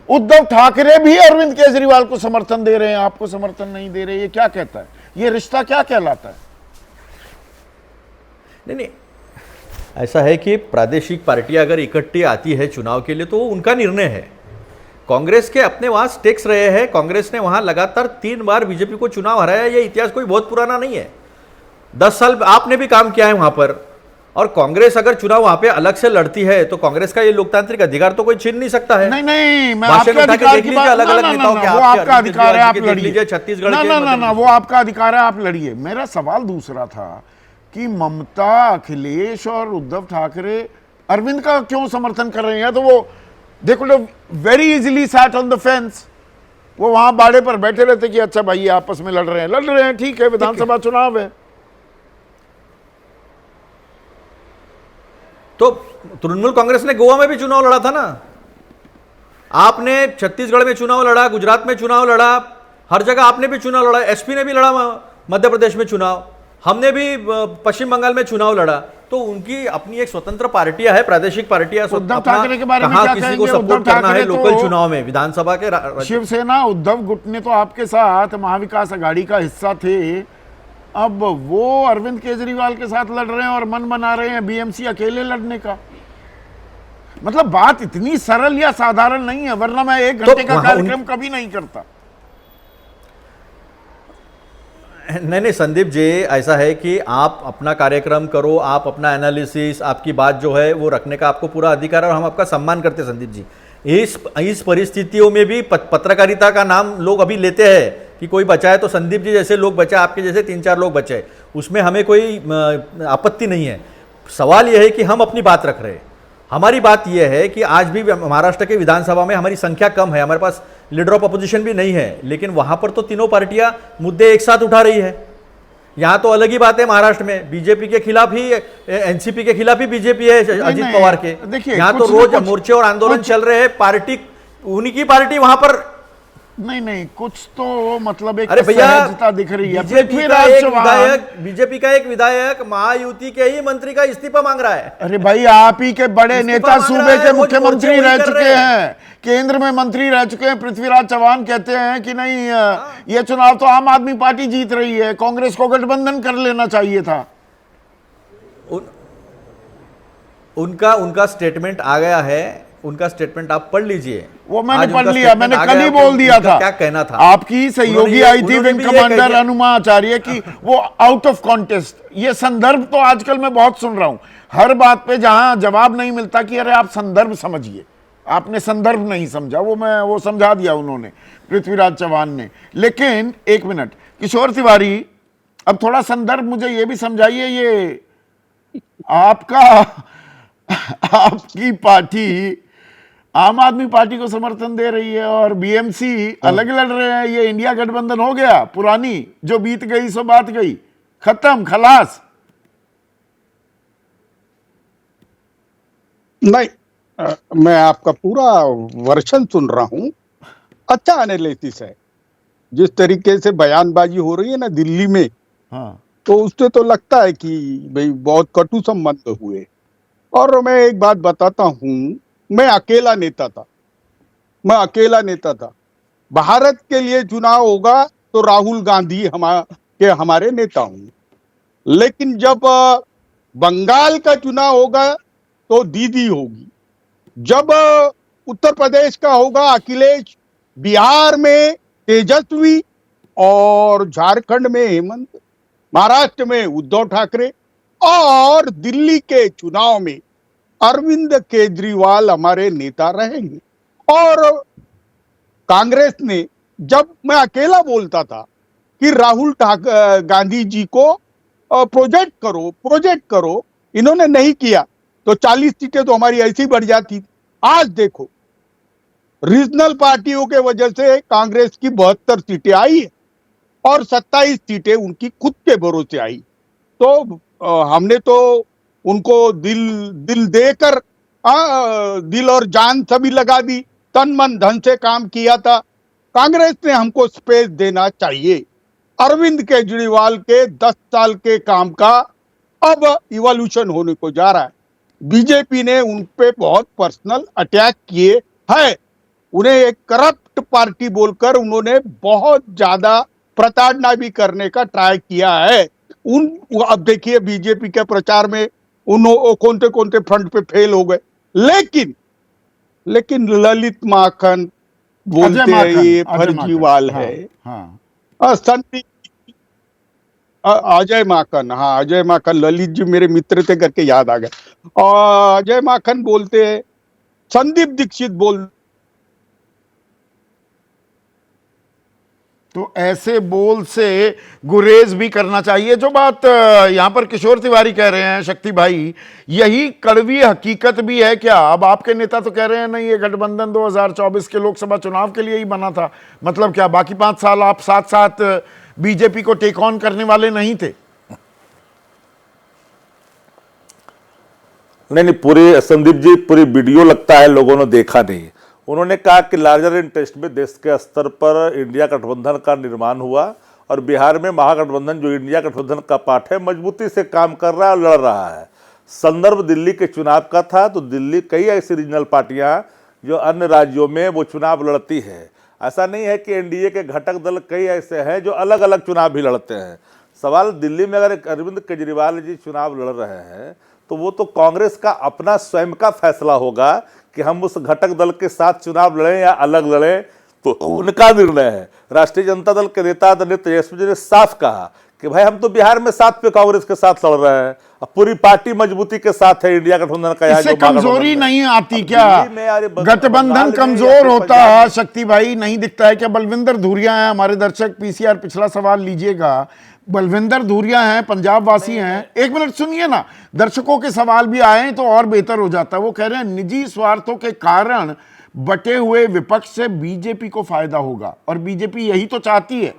उद्धव ठाकरे भी अरविंद केजरीवाल को समर्थन दे रहे हैं, आपको समर्थन नहीं दे रहे। ये क्या कहता है? ये रिश्ता क्या कहलाता है? नहीं, ऐसा है कि प्रादेशिक पार्टियां अगर इकट्ठी आती है चुनाव के लिए तो वो उनका निर्णय है। कांग्रेस के अपने वहां स्टेक्स रहे हैं, कांग्रेस ने वहां लगातार 3 बार बीजेपी को चुनाव हराया। ये इतिहास कोई बहुत पुराना नहीं है, 10 साल आपने भी काम किया है वहां पर। और कांग्रेस अगर चुनाव वहां पे अलग से लड़ती है तो कांग्रेस का ये लोकतांत्रिक अधिकार तो कोई छीन नहीं सकता है। नहीं, मैं भाषण आपके उठा के अधिकार देख की लीजिए बात, अलग-अलग नेताओं के, वो आपका अधिकार है, आप देख लड़िए। लीजिए छत्तीसगढ़ के, ना, वो आपका अधिकार है, आप लड़िए। मेरा सवाल दूसरा था कि ममता, अखिलेश और उद्धव ठाकरे अरविंद का क्यों समर्थन कर रहे हैं? तो वो देखो very easily sat on the fence, वो वहां बाड़े पर बैठे रहते कि अच्छा भाई ये आपस में लड़ रहे हैं, ठीक है, विधानसभा चुनाव है। तो तृणमूल कांग्रेस ने गोवा में भी चुनाव लड़ा था ना, आपने छत्तीसगढ़ में चुनाव लड़ा, गुजरात में चुनाव लड़ा, हर जगह आपने भी चुनाव लड़ा, एसपी ने भी लड़ा मध्य प्रदेश में चुनाव, हमने भी पश्चिम बंगाल में चुनाव लड़ा। तो उनकी अपनी एक स्वतंत्र पार्टियां है, प्रादेशिक पार्टियां। उद्धव ठाकरे के बारे में कहां क्या किसी कहेंगे? को सपोर्ट करना है लोकल तो चुनाव में, विधानसभा के शिवसेना उद्धव गुट ने तो आपके साथ महाविकास आघाड़ी का हिस्सा थे, अब वो अरविंद केजरीवाल के साथ लड़ रहे हैं और मन बना रहे हैं बीएमसी अकेले लड़ने का। मतलब बात इतनी सरल या साधारण नहीं है, वरना मैं 1 घंटे का कार्यक्रम कभी नहीं करता। नहीं संदीप जी, ऐसा है कि आप अपना कार्यक्रम करो, आप अपना एनालिसिस, आपकी बात जो है वो रखने का आपको पूरा अधिकार है और हम आपका सम्मान करते हैं संदीप जी। इस परिस्थितियों में भी पत्रकारिता का नाम लोग अभी लेते हैं कि कोई बचाए तो संदीप जी जैसे लोग बचाए, आपके जैसे 3-4 लोग बचाए, उसमें हमें कोई आपत्ति नहीं है। सवाल यह है कि हम अपनी बात रख रहे हैं। हमारी बात यह है कि आज भी महाराष्ट्र के विधानसभा में हमारी संख्या कम है, हमारे पास लीडर ऑफ अपोजिशन भी नहीं है, लेकिन वहां पर तो तीनों पार्टियां मुद्दे एक साथ उठा रही है। यहां तो अलग ही बात है, महाराष्ट्र में बीजेपी के खिलाफ ही, एनसीपी के खिलाफ ही बीजेपी है, अजित पवार के। देखिए यहां तो रोज मोर्चे और आंदोलन चल रहे हैं, पार्टी उन्हीं की पार्टी वहां पर। नहीं, कुछ तो मतलब एक अरे भैया सहजता दिख रही है। बीजेपी का एक विधायक महायुति के ही मंत्री का इस्तीफा मांग रहा है। अरे भाई, आप ही के बड़े नेता सूबे के मुख्यमंत्री रह चुके हैं, केंद्र में मंत्री रह चुके हैं। पृथ्वीराज चौहान कहते हैं कि नहीं, ये चुनाव तो आम आदमी पार्टी जीत रही है, कांग्रेस को गठबंधन कर लेना चाहिए था। उनका स्टेटमेंट आ गया है, उनका स्टेटमेंट आप पढ़ लीजिए। वो मैंने पढ़ लिया, मैंने कल ही बोल दिया था। क्या कहना था? आपकी सहयोगी आई थी विंग कमांडर अनुमा आचार्य की, वो आउट ऑफ कॉन्टेस्ट। ये संदर्भ तो आजकल मैं बहुत सुन रहा हूं, हर बात पे जहां जवाब नहीं मिलता कि अरे आप संदर्भ समझिए, आपने संदर्भ नहीं समझा। वो समझा दिया उन्होंने, पृथ्वीराज चौहान ने। लेकिन 1 मिनट, किशोर तिवारी, अब थोड़ा संदर्भ मुझे ये भी समझाइए। ये आपकी पार्टी आम आदमी पार्टी को समर्थन दे रही है और बीएमसी अलग लड़ रहे हैं, ये इंडिया गठबंधन हो गया? पुरानी जो बीत गई सो बात गई, खत्म, खलास? नहीं, मैं आपका पूरा वर्षन सुन रहा हूं, अच्छा एनालिसिस है। जिस तरीके से बयानबाजी हो रही है ना दिल्ली में, हाँ, तो उससे तो लगता है कि भाई बहुत कटु संबंध हुए। और मैं एक बात बताता हूं, मैं अकेला नेता था। भारत के लिए चुनाव होगा तो राहुल गांधी हमारे नेता होंगे, लेकिन जब बंगाल का चुनाव होगा तो दीदी होगी, जब उत्तर प्रदेश का होगा अखिलेश, बिहार में तेजस्वी और झारखंड में हेमंत, महाराष्ट्र में उद्धव ठाकरे और दिल्ली के चुनाव में अरविंद केजरीवाल हमारे नेता रहेंगे। और कांग्रेस ने, जब मैं अकेला बोलता था कि राहुल गांधी जी को प्रोजेक्ट करो, इन्होंने नहीं किया तो 40 सीटें तो हमारी ऐसी बढ़ जाती। आज देखो, रीजनल पार्टियों के वजह से कांग्रेस की 72 सीटें आई है और 27 सीटें उनकी खुद के भरोसे आई। तो हमने तो उनको दिल देकर दिल और जान सभी लगा दी, तन मन धन से काम किया था। कांग्रेस ने हमको स्पेस देना चाहिए। अरविंद केजरीवाल के 10 साल के काम का अब इवोल्यूशन होने को जा रहा है। बीजेपी ने उन पे बहुत पर्सनल अटैक किए है। उन्हें एक करप्ट पार्टी बोलकर उन्होंने बहुत ज्यादा प्रताड़ना भी करने का ट्राई किया है। अब देखिए बीजेपी के प्रचार में कौन से फ्रंट पे फेल हो गए। लेकिन ललित माखन अजय बोलते हैं माखन, ये अजय फर्जीवाल माखन, है। हाँ। संदीप अजय माखन, हाँ अजय माखन, ललित जी मेरे मित्र थे करके याद आ गया। और अजय माखन बोलते हैं, संदीप दीक्षित बोल, तो ऐसे बोल से गुरेज भी करना चाहिए। जो बात यहां पर किशोर तिवारी कह रहे हैं, शक्ति भाई, यही कड़वी हकीकत भी है क्या? अब आपके नेता तो कह रहे हैं नहीं, ये गठबंधन 2024 के लोकसभा चुनाव के लिए ही बना था। मतलब क्या बाकी 5 साल आप साथ साथ बीजेपी को टेक ऑन करने वाले नहीं थे? नहीं, पूरी संदीप जी पूरी वीडियो लगता है लोगों ने देखा नहीं। उन्होंने कहा कि लार्जर इंटरेस्ट में देश के स्तर पर इंडिया गठबंधन का निर्माण हुआ और बिहार में महागठबंधन जो इंडिया गठबंधन का पार्ट है मजबूती से काम कर रहा है और लड़ रहा है। संदर्भ दिल्ली के चुनाव का था, तो दिल्ली कई ऐसी रीजनल पार्टियां जो अन्य राज्यों में वो चुनाव लड़ती है। ऐसा नहीं है कि एनडीए के घटक दल कई ऐसे हैं जो अलग अलग चुनाव भी लड़ते हैं। सवाल दिल्ली में अगर अरविंद केजरीवाल जी चुनाव लड़ रहे हैं तो वो तो कांग्रेस का अपना स्वयं का फैसला होगा कि हम उस घटक दल के साथ चुनाव लड़ें या अलग लड़ें, तो उनका निर्णय है। राष्ट्रीय जनता दल के नेता आदरणीय तेजस्वी जी ने साफ कहा कि भाई हम तो बिहार में साथ पे कांग्रेस के साथ लड़ रहे हैं, अब पूरी पार्टी मजबूती के साथ है इंडिया गठबंधन का। इससे कमजोरी नहीं आती क्या? गठबंधन कमजोर होता है शक्ति भाई, नहीं दिखता है क्या? बलविंदर धूरिया है, हमारे दर्शक पीसीआर पिछला सवाल लीजिएगा, बलविंदर धूरिया हैं, पंजाब वासी हैं। एक मिनट सुनिए ना, दर्शकों के सवाल भी आए तो और बेहतर हो जाता। वो कह रहे हैं निजी स्वार्थों के कारण बटे हुए विपक्ष से बीजेपी को फायदा होगा और बीजेपी यही तो चाहती है।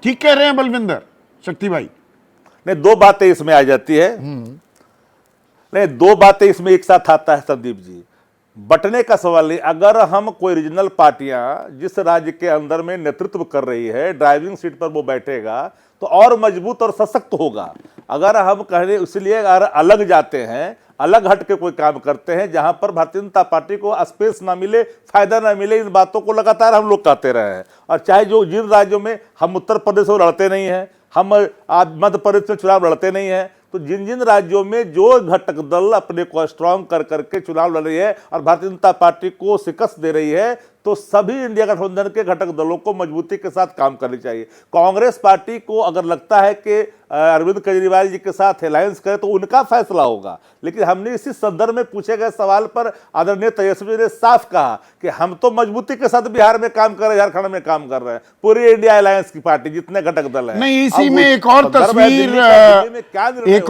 ठीक कह रहे हैं बलविंदर, शक्ति भाई? नहीं, दो बातें इसमें आ जाती है। नहीं, दो बातें इसमें एक साथ आता है संदीप जी। बटने का सवाल नहीं। अगर हम कोई रीजनल पार्टियां जिस राज्य के अंदर में नेतृत्व कर रही है, ड्राइविंग सीट पर वो बैठेगा तो और मजबूत और सशक्त होगा। अगर हम कहें इसलिए अगर अलग जाते हैं, अलग हट के कोई काम करते हैं जहां पर भारतीय जनता पार्टी को स्पेस ना मिले, फायदा ना मिले, इन बातों को लगातार हम लोग कहते रहे हैं। और चाहे जो जिन राज्यों में हम उत्तर प्रदेश में लड़ते नहीं हैं, हम मध्य प्रदेश में चुनाव लड़ते नहीं हैं, तो जिन जिन राज्यों में जो घटक दल अपने को स्ट्रांग कर करके चुनाव लड़ रही है और भारतीय जनता पार्टी को शिकस्त दे रही है, तो सभी इंडिया गठबंधन के घटक दलों को मजबूती के साथ काम करनी चाहिए। कांग्रेस पार्टी को अगर लगता है कि अरविंद केजरीवाल जी के साथ अलायंस करे तो उनका फैसला होगा, लेकिन हमने इसी संदर्भ में पूछे गए सवाल पर आदरणीय तेजस्वी जी ने साफ कहा कि हम तो मजबूती के साथ बिहार में काम कर रहे हैं, झारखंड में काम कर रहे हैं, पूरी इंडिया अलायंस की पार्टी जितने घटक दल है। नहीं, इसी में एक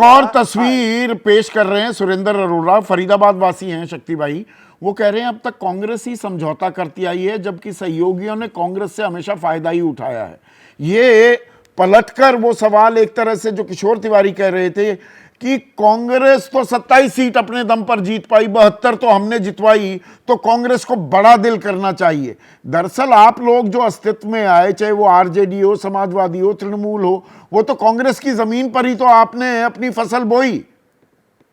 और तस्वीर पेश कर रहे हैं सुरेंद्र अरोड़ा, फरीदाबाद वासी हैं शक्ति भाई। वो कह रहे हैं अब तक कांग्रेस ही समझौता करती आई है, जबकि सहयोगियों ने कांग्रेस से हमेशा फायदा ही उठाया है। ये पलटकर वो सवाल एक तरह से जो किशोर तिवारी कह रहे थे कि कांग्रेस तो 27 सीट अपने दम पर जीत पाई, 72 तो हमने जितवाई, तो कांग्रेस को बड़ा दिल करना चाहिए। दरअसल आप लोग जो अस्तित्व में आए, चाहे वो आरजेडी हो, समाजवादी हो, तृणमूल हो, वो तो कांग्रेस की जमीन पर ही तो आपने अपनी फसल बोई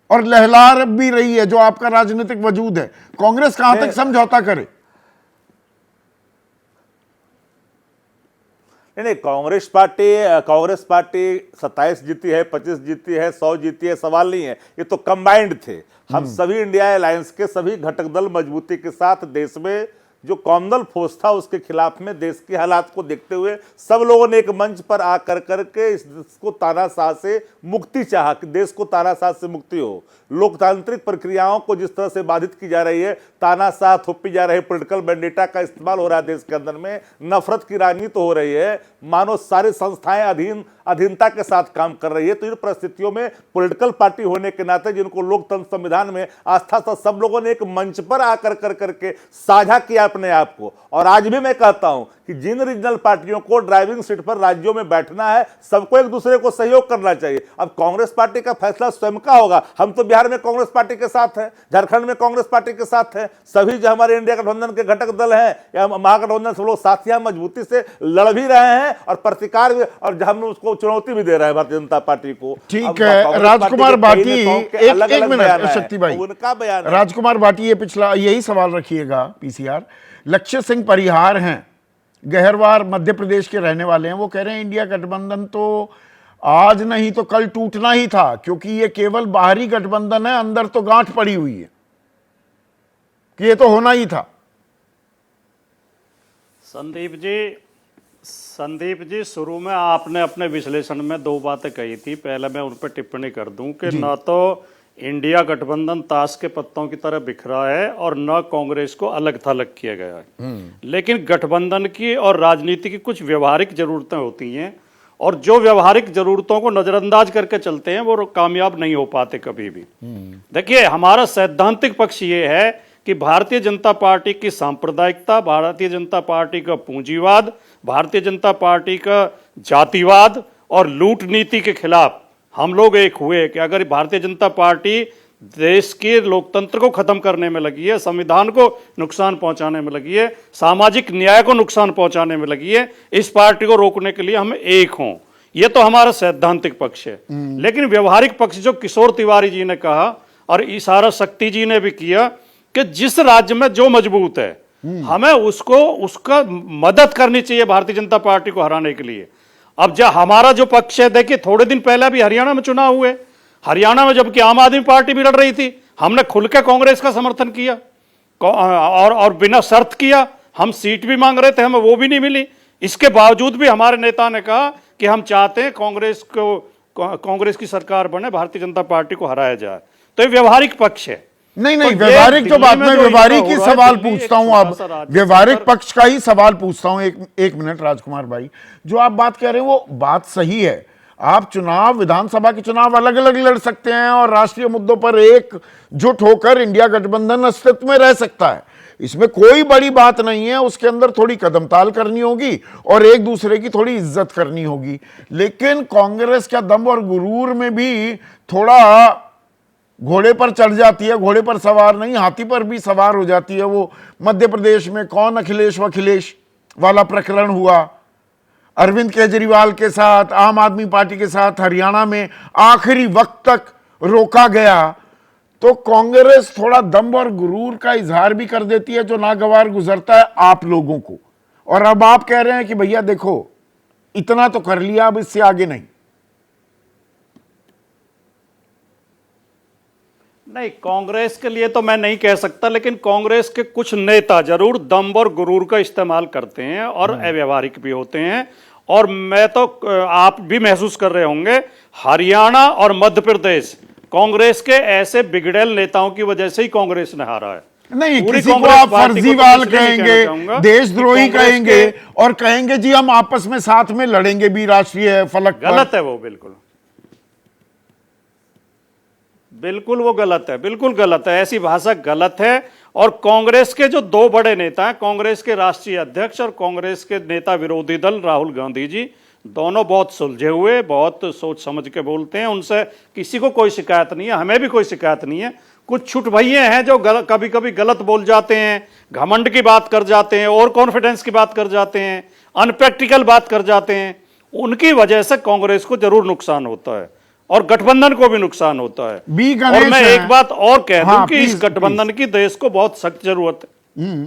और लहला भी रही है जो आपका राजनीतिक वजूद है। कांग्रेस कहां तक समझौता करे? नहीं, कांग्रेस पार्टी 27 जीती है, 25 जीती है, 100 जीती है, सवाल नहीं है। ये तो कंबाइंड थे। हम सभी इंडिया अलायंस के सभी घटक दल मजबूती के साथ देश में जो कॉमनल फोर्स था उसके खिलाफ में देश के हालात को देखते हुए सब लोगों ने एक मंच पर आकर करके इसको तानाशाह से मुक्ति चाहा कि देश को तानाशाह से मुक्ति हो। लोकतांत्रिक प्रक्रियाओं को जिस तरह से बाधित की जा रही है, तानाशाह थोपी जा रही है, पॉलिटिकल वेंडेटा का इस्तेमाल हो रहा है देश के अंदर में, नफरत की राजनीति हो रही है, मानो सारी संस्थाएं अधीनता के साथ काम कर रही है। तो इन परिस्थितियों में पॉलिटिकल पार्टी होने के नाते जिनको लोकतंत्र संविधान में आस्था था, सब लोगों ने एक मंच पर आकर करके साझा किया अपने आप को। और आज भी मैं कहता हूं कि जिन रीजनल पार्टियों को ड्राइविंग सीट पर राज्यों में बैठना है, सबको एक दूसरे को सहयोग करना चाहिए। अब कांग्रेस पार्टी का फैसला स्वयं का होगा। हम तो बिहार में कांग्रेस पार्टी के साथ हैं, झारखंड में कांग्रेस पार्टी के साथ हैं, सभी जो हमारे इंडिया गठबंधन के घटक दल हैं या महागठबंधन सब लोग साथियां मजबूती से लड़ भी रहे हैं और प्रतिकार भी, और हम उसको वो चुनौती भी दे रहा है भारतीय जनता पार्टी को। ठीक अब है, कांग्रेस राजकुमार पार्टी के भाटी, कई नेताओं के एक अलग-अलग मिनट बयान हैं, शक्ति भाई, उनका बयान है। राजकुमार भाटी, ये पिछला यही सवाल रखिएगा पीसीआर। लक्ष्य सिंह परिहार हैं, गहरवार मध्य प्रदेश के रहने वाले हैं, वो कह रहे हैं इंडिया गठबंधन तो आज नहीं तो कल टूटना ही था, क्योंकि ये केवल बाहरी गठबंधन है, अंदर तो गांठ पड़ी हुई है कि ये तो होना ही था। संदीप जी शुरू में आपने अपने विश्लेषण में दो बातें कही थी, पहले मैं उन पर टिप्पणी कर दूं कि न तो इंडिया गठबंधन ताश के पत्तों की तरह बिखरा है और न कांग्रेस को अलग थलग किया गया है, लेकिन गठबंधन की और राजनीति की कुछ व्यवहारिक जरूरतें होती हैं और जो व्यवहारिक जरूरतों को नजरअंदाज करके चलते हैं वो कामयाब नहीं हो पाते कभी भी। देखिए, हमारा सैद्धांतिक पक्ष ये है कि भारतीय जनता पार्टी की सांप्रदायिकता, भारतीय जनता पार्टी का पूंजीवाद, भारतीय जनता पार्टी का जातिवाद और लूट नीति के खिलाफ हम लोग एक हुए कि अगर भारतीय जनता पार्टी देश के लोकतंत्र को खत्म करने में लगी है, संविधान को नुकसान पहुंचाने में लगी है, सामाजिक न्याय को नुकसान पहुंचाने में लगी है, इस पार्टी को रोकने के लिए हम एक हों। यह तो हमारा सैद्धांतिक पक्ष है। लेकिन व्यवहारिक पक्ष जो किशोर तिवारी जी ने कहा और इशारा शक्ति जी ने भी किया कि जिस राज्य में जो मजबूत है हमें उसका मदद करनी चाहिए भारतीय जनता पार्टी को हराने के लिए। अब जब हमारा जो पक्ष है, देखिए थोड़े दिन पहले भी हरियाणा में चुनाव हुए, हरियाणा में जबकि आम आदमी पार्टी भी लड़ रही थी, हमने खुल के कांग्रेस का समर्थन किया और बिना शर्त किया। हम सीट भी मांग रहे थे, हमें वो भी नहीं मिली। इसके बावजूद भी हमारे नेता ने कहा कि हम चाहते हैं कांग्रेस की सरकार बने, भारतीय जनता पार्टी को हराया जाए। तो ये व्यवहारिक पक्ष है। नहीं, तो व्यवहारिक तो बात में व्यवहारिक ही सवाल दिल्ली पूछता एक हूं, अब छोटा सा राज्य व्यवहारिक है। पक्ष का ही सवाल पूछता हूं। एक मिनट राजकुमार भाई, जो आप बात कह रहे हैं वो बात सही है। आप चुनाव, विधानसभा के चुनाव अलग अलग लड़ सकते हैं और राष्ट्रीय मुद्दों पर एकजुट होकर इंडिया गठबंधन अस्तित्व में रह सकता है, इसमें कोई बड़ी बात नहीं है। उसके अंदर थोड़ी कदमताल करनी होगी और एक दूसरे की थोड़ी इज्जत करनी होगी। लेकिन कांग्रेस क्या दम और गुरूर में भी थोड़ा घोड़े पर चढ़ जाती है, घोड़े पर सवार नहीं, हाथी पर भी सवार हो जाती है। वो मध्य प्रदेश में कौन अखिलेश वखिलेश वाला प्रकरण हुआ, अरविंद केजरीवाल के साथ, आम आदमी पार्टी के साथ हरियाणा में आखिरी वक्त तक रोका गया। तो कांग्रेस थोड़ा दम और गुरूर का इजहार भी कर देती है, जो नागवार गुजरता है आप लोगों को। और अब आप कह रहे हैं कि भैया देखो इतना तो कर लिया, अब इससे आगे नहीं। नहीं, कांग्रेस के लिए तो मैं नहीं कह सकता, लेकिन कांग्रेस के कुछ नेता जरूर दम और गुरूर का इस्तेमाल करते हैं और अव्यवहारिक भी होते हैं। और मैं तो, आप भी महसूस कर रहे होंगे, हरियाणा और मध्य प्रदेश कांग्रेस के ऐसे बिगड़ैल नेताओं की वजह से ही कांग्रेस ने हारा है। नहीं, पूरी किसी को कांग्रेस आप पार्टी को तो फर्जीवाल इसलिए नहीं कहना कहेंगे, चाहूंगा देशद्रोही कि कांग्रेस कहेंगे के- और कहेंगे जी हम आपस में साथ में लड़ेंगे भी राष्ट्रीय फलक पर। गलत है वो, बिल्कुल वो गलत है, बिल्कुल गलत है, ऐसी भाषा गलत है। और कांग्रेस के जो दो बड़े नेता हैं, कांग्रेस के राष्ट्रीय अध्यक्ष और कांग्रेस के नेता विरोधी दल राहुल गांधी जी, दोनों बहुत सुलझे हुए, बहुत सोच समझ के बोलते हैं। उनसे किसी को कोई शिकायत नहीं है, हमें भी कोई शिकायत नहीं है। कुछ छुट भैये हैं जो कभी कभी गलत बोल जाते हैं, घमंड की बात कर जाते हैं, ओवर कॉन्फिडेंस की बात कर जाते हैं, अनप्रैक्टिकल बात कर जाते हैं। उनकी वजह से कांग्रेस को जरूर नुकसान होता है और गठबंधन को भी नुकसान होता है। और मैं एक बात और कह दूं कि इस गठबंधन की देश को बहुत सख्त जरूरत है।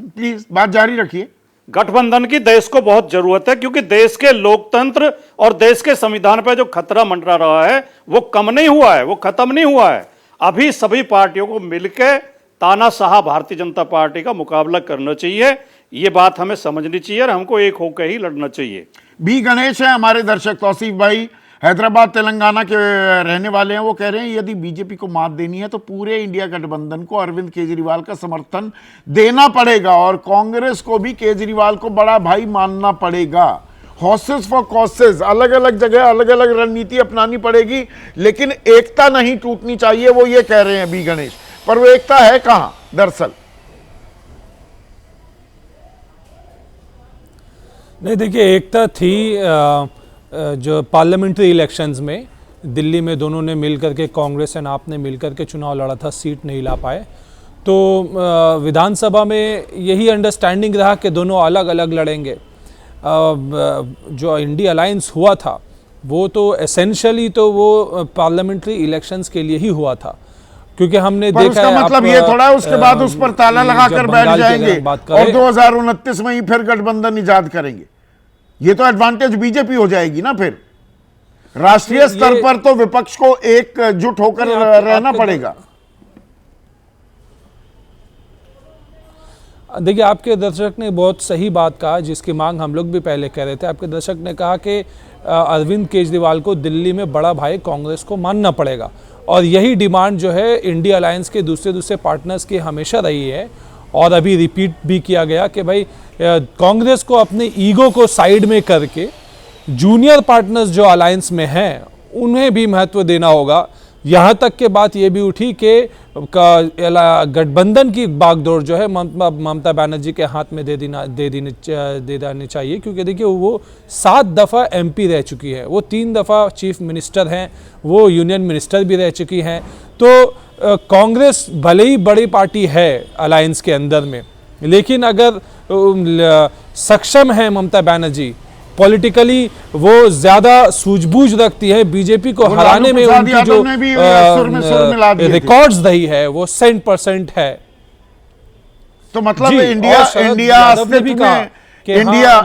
प्लीज बात जारी रखिए। गठबंधन की देश को बहुत जरूरत है, क्योंकि देश के लोकतंत्र और देश के संविधान पर जो खतरा मंडरा रहा है वो कम नहीं हुआ है, वो खत्म नहीं हुआ है। अभी सभी पार्टियों को मिलकर तानाशाह भारतीय जनता पार्टी का मुकाबला करना चाहिए। ये बात हमें समझनी चाहिए और हमको एक होकर ही लड़ना चाहिए। बी गणेश है हमारे दर्शक, तौसीफ भाई हैदराबाद तेलंगाना के रहने वाले हैं। वो कह रहे हैं यदि बीजेपी को मात देनी है तो पूरे इंडिया गठबंधन को अरविंद केजरीवाल का समर्थन देना पड़ेगा और कांग्रेस को भी केजरीवाल को बड़ा भाई मानना पड़ेगा। हॉर्सेस फॉर कॉसेस, अलग अलग जगह अलग अलग रणनीति अपनानी पड़ेगी, लेकिन एकता नहीं टूटनी चाहिए, वो ये कह रहे हैं बी गणेश। पर वो एकता है कहां दरअसल? नहीं, देखिए एकता थी जो पार्लियामेंट्री इलेक्शंस में दिल्ली में दोनों ने मिलकर के, कांग्रेस एंड आप ने मिलकर के चुनाव लड़ा था, सीट नहीं ला पाए। तो विधानसभा में यही अंडरस्टैंडिंग रहा कि दोनों अलग अलग लड़ेंगे। जो इंडिया अलायंस हुआ था वो तो एसेंशियली तो वो पार्लियामेंट्री इलेक्शंस के लिए ही हुआ था, क्योंकि हमने पर देखा उसका है मतलब ये थोड़ा है उसके बाद उस पर ताला लगाकर बैठ जाएंगे और 2029 में ही फिर गठबंधन इजाद करेंगे। ये तो एडवांटेज बीजेपी हो जाएगी ना। फिर राष्ट्रीय स्तर पर तो विपक्ष को एकजुट होकर रहना पड़ेगा। देखिए, आपके दर्शक ने बहुत सही बात कहा, जिसकी मांग हम लोग भी पहले कह रहे थे। आपके दर्शक ने कहा कि अरविंद केजरीवाल को दिल्ली में बड़ा भाई कांग्रेस को मानना पड़ेगा, और यही डिमांड जो है इंडिया अलायंस के दूसरे पार्टनर्स की हमेशा रही है, और अभी रिपीट भी किया गया कि भाई कांग्रेस को अपने ईगो को साइड में करके जूनियर पार्टनर्स जो अलायंस में हैं उन्हें भी महत्व देना होगा। यहाँ तक के बात ये भी उठी कि गठबंधन की बागडोर जो है ममता बनर्जी के हाथ में दे देनी चाहिए, क्योंकि देखिए वो 7 दफ़ा एमपी रह चुकी है, वो 3 दफ़ा चीफ मिनिस्टर हैं, वो यूनियन मिनिस्टर भी रह चुकी हैं। तो कांग्रेस भले ही बड़ी पार्टी है अलायंस के अंदर में, लेकिन अगर सक्षम है ममता बनर्जी पॉलिटिकली, वो ज्यादा सूझबूझ रखती है, बीजेपी को हराने में उनकी जो रिकॉर्ड्स रही है वो 100% है। तो मतलब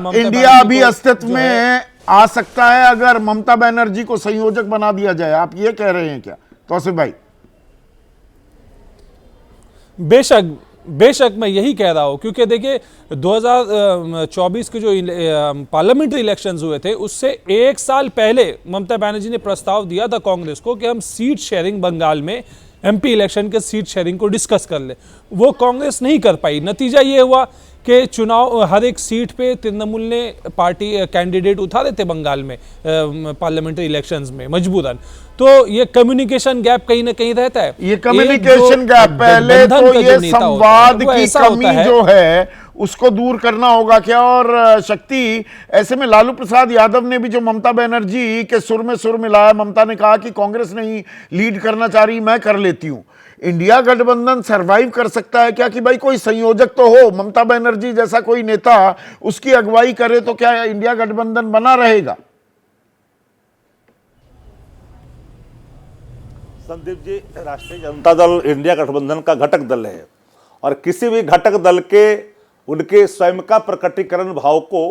इंडिया अभी अस्तित्व में आ सकता है अगर ममता बनर्जी को संयोजक बना दिया जाए, आप ये कह रहे हैं क्या तौसीफ भाई? बेशक मैं यही कह रहा हूं, क्योंकि देखिए 2024 के जो पार्लियामेंट्री इलेक्शंस हुए थे उससे 1 साल पहले ममता बनर्जी ने प्रस्ताव दिया था कांग्रेस को कि हम सीट शेयरिंग बंगाल में एमपी इलेक्शन के सीट शेयरिंग को डिस्कस कर ले। वो कांग्रेस नहीं कर पाई। नतीजा ये हुआ कि चुनाव हर एक सीट पे तृणमूल ने पार्टी कैंडिडेट उतारे थे बंगाल में पार्लियामेंट्री इलेक्शंस में मजबूरन। तो ये कम्युनिकेशन गैप कहीं ना कहीं रहता है। ये कम्युनिकेशन गैप, पहले तो ये संवाद की कमी जो है उसको दूर करना होगा क्या? और शक्ति, ऐसे में लालू प्रसाद यादव ने भी जो ममता बनर्जी के सुर में सुर मिलाया, ममता ने कहा कि कांग्रेस नहीं लीड करना चाह रही, मैं कर लेती हूं। इंडिया गठबंधन सरवाइव कर सकता है क्या कि भाई कोई संयोजक तो हो, ममता बनर्जी जैसा कोई नेता उसकी अगुवाई करे, तो क्या इंडिया गठबंधन बना रहेगा? संदीप जी, राष्ट्रीय जनता दल इंडिया गठबंधन का घटक दल है, और किसी भी घटक दल के उनके स्वयं का प्रकटीकरण भाव को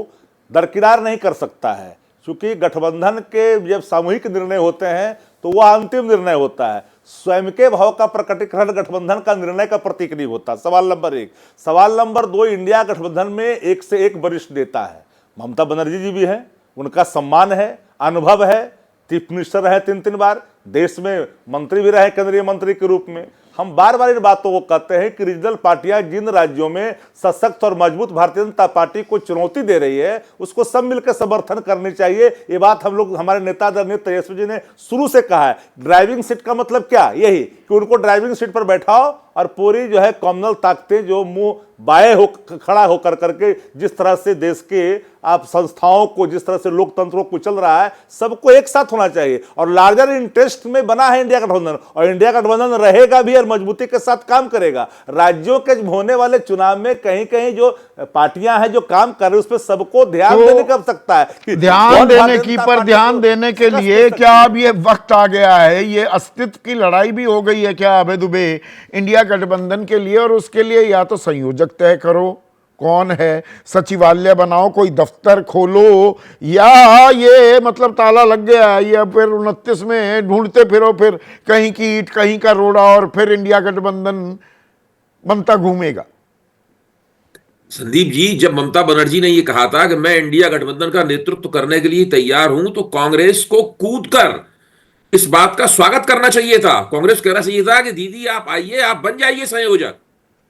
दरकिनार नहीं कर सकता है, क्योंकि गठबंधन के जब सामूहिक निर्णय होते हैं तो वह अंतिम निर्णय होता है। स्वयं के भाव का प्रकटीकरण गठबंधन का निर्णय का प्रतीक नहीं होता। सवाल नंबर 1। सवाल नंबर 2, इंडिया गठबंधन में एक से एक वरिष्ठ नेता है। ममता बनर्जी जी भी हैं, उनका सम्मान है, अनुभव है, चीफ मिनिस्टर रहे 3 बार, देश में मंत्री भी रहे केंद्रीय मंत्री के रूप में। हम बार बार इन बातों को कहते हैं कि रीजनल पार्टियां जिन राज्यों में सशक्त और मजबूत भारतीय जनता पार्टी को चुनौती दे रही है उसको सब मिलकर समर्थन करनी चाहिए। ये बात हम लोग, हमारे नेता आदरणीय तेजस्वी जी ने शुरू से कहा है। ड्राइविंग सीट का मतलब क्या? यही कि उनको ड्राइविंग सीट पर बैठाओ और पूरी जो है कॉमनल ताकतें जो मुंह बाएं हो खड़ा होकर करके जिस तरह से देश के आप संस्थाओं को, जिस तरह से लोकतंत्र को कुचल रहा है, सबको एक साथ होना चाहिए। और लार्जर इंटरेस्ट में बना है इंडिया गठबंधन, और इंडिया गठबंधन रहेगा भी और मजबूती के साथ काम करेगा। राज्यों के होने वाले चुनाव में कहीं कहीं जो पार्टियां हैं जो काम कर रही है उस पर सबको ध्यान देने की आवश्यकता है कि ध्यान देने के लिए क्या अब ये वक्त आ गया है? ये अस्तित्व की लड़ाई भी हो गई है क्या अबे दुबे इंडिया गठबंधन के लिए? और उसके लिए या तो संयोजक तय करो कौन है, सचिवालय बनाओ, कोई दफ्तर खोलो, या ये मतलब ताला लग गया है, ये फिर 29 में ढूंढते फिरो, फिर कहीं की ईंट कहीं का रोड़ा, और फिर इंडिया गठबंधन बनता घूमेगा। संदीप जी, जब ममता बनर्जी ने ये कहा था कि मैं इंडिया गठबंधन का नेतृत्व करने के लिए तैयार हूं, तो कांग्रेस को कूदकर इस बात का स्वागत करना चाहिए था। कांग्रेस कहना चाहिए था कि दीदी आप आइए, आप बन जाइए संयोजक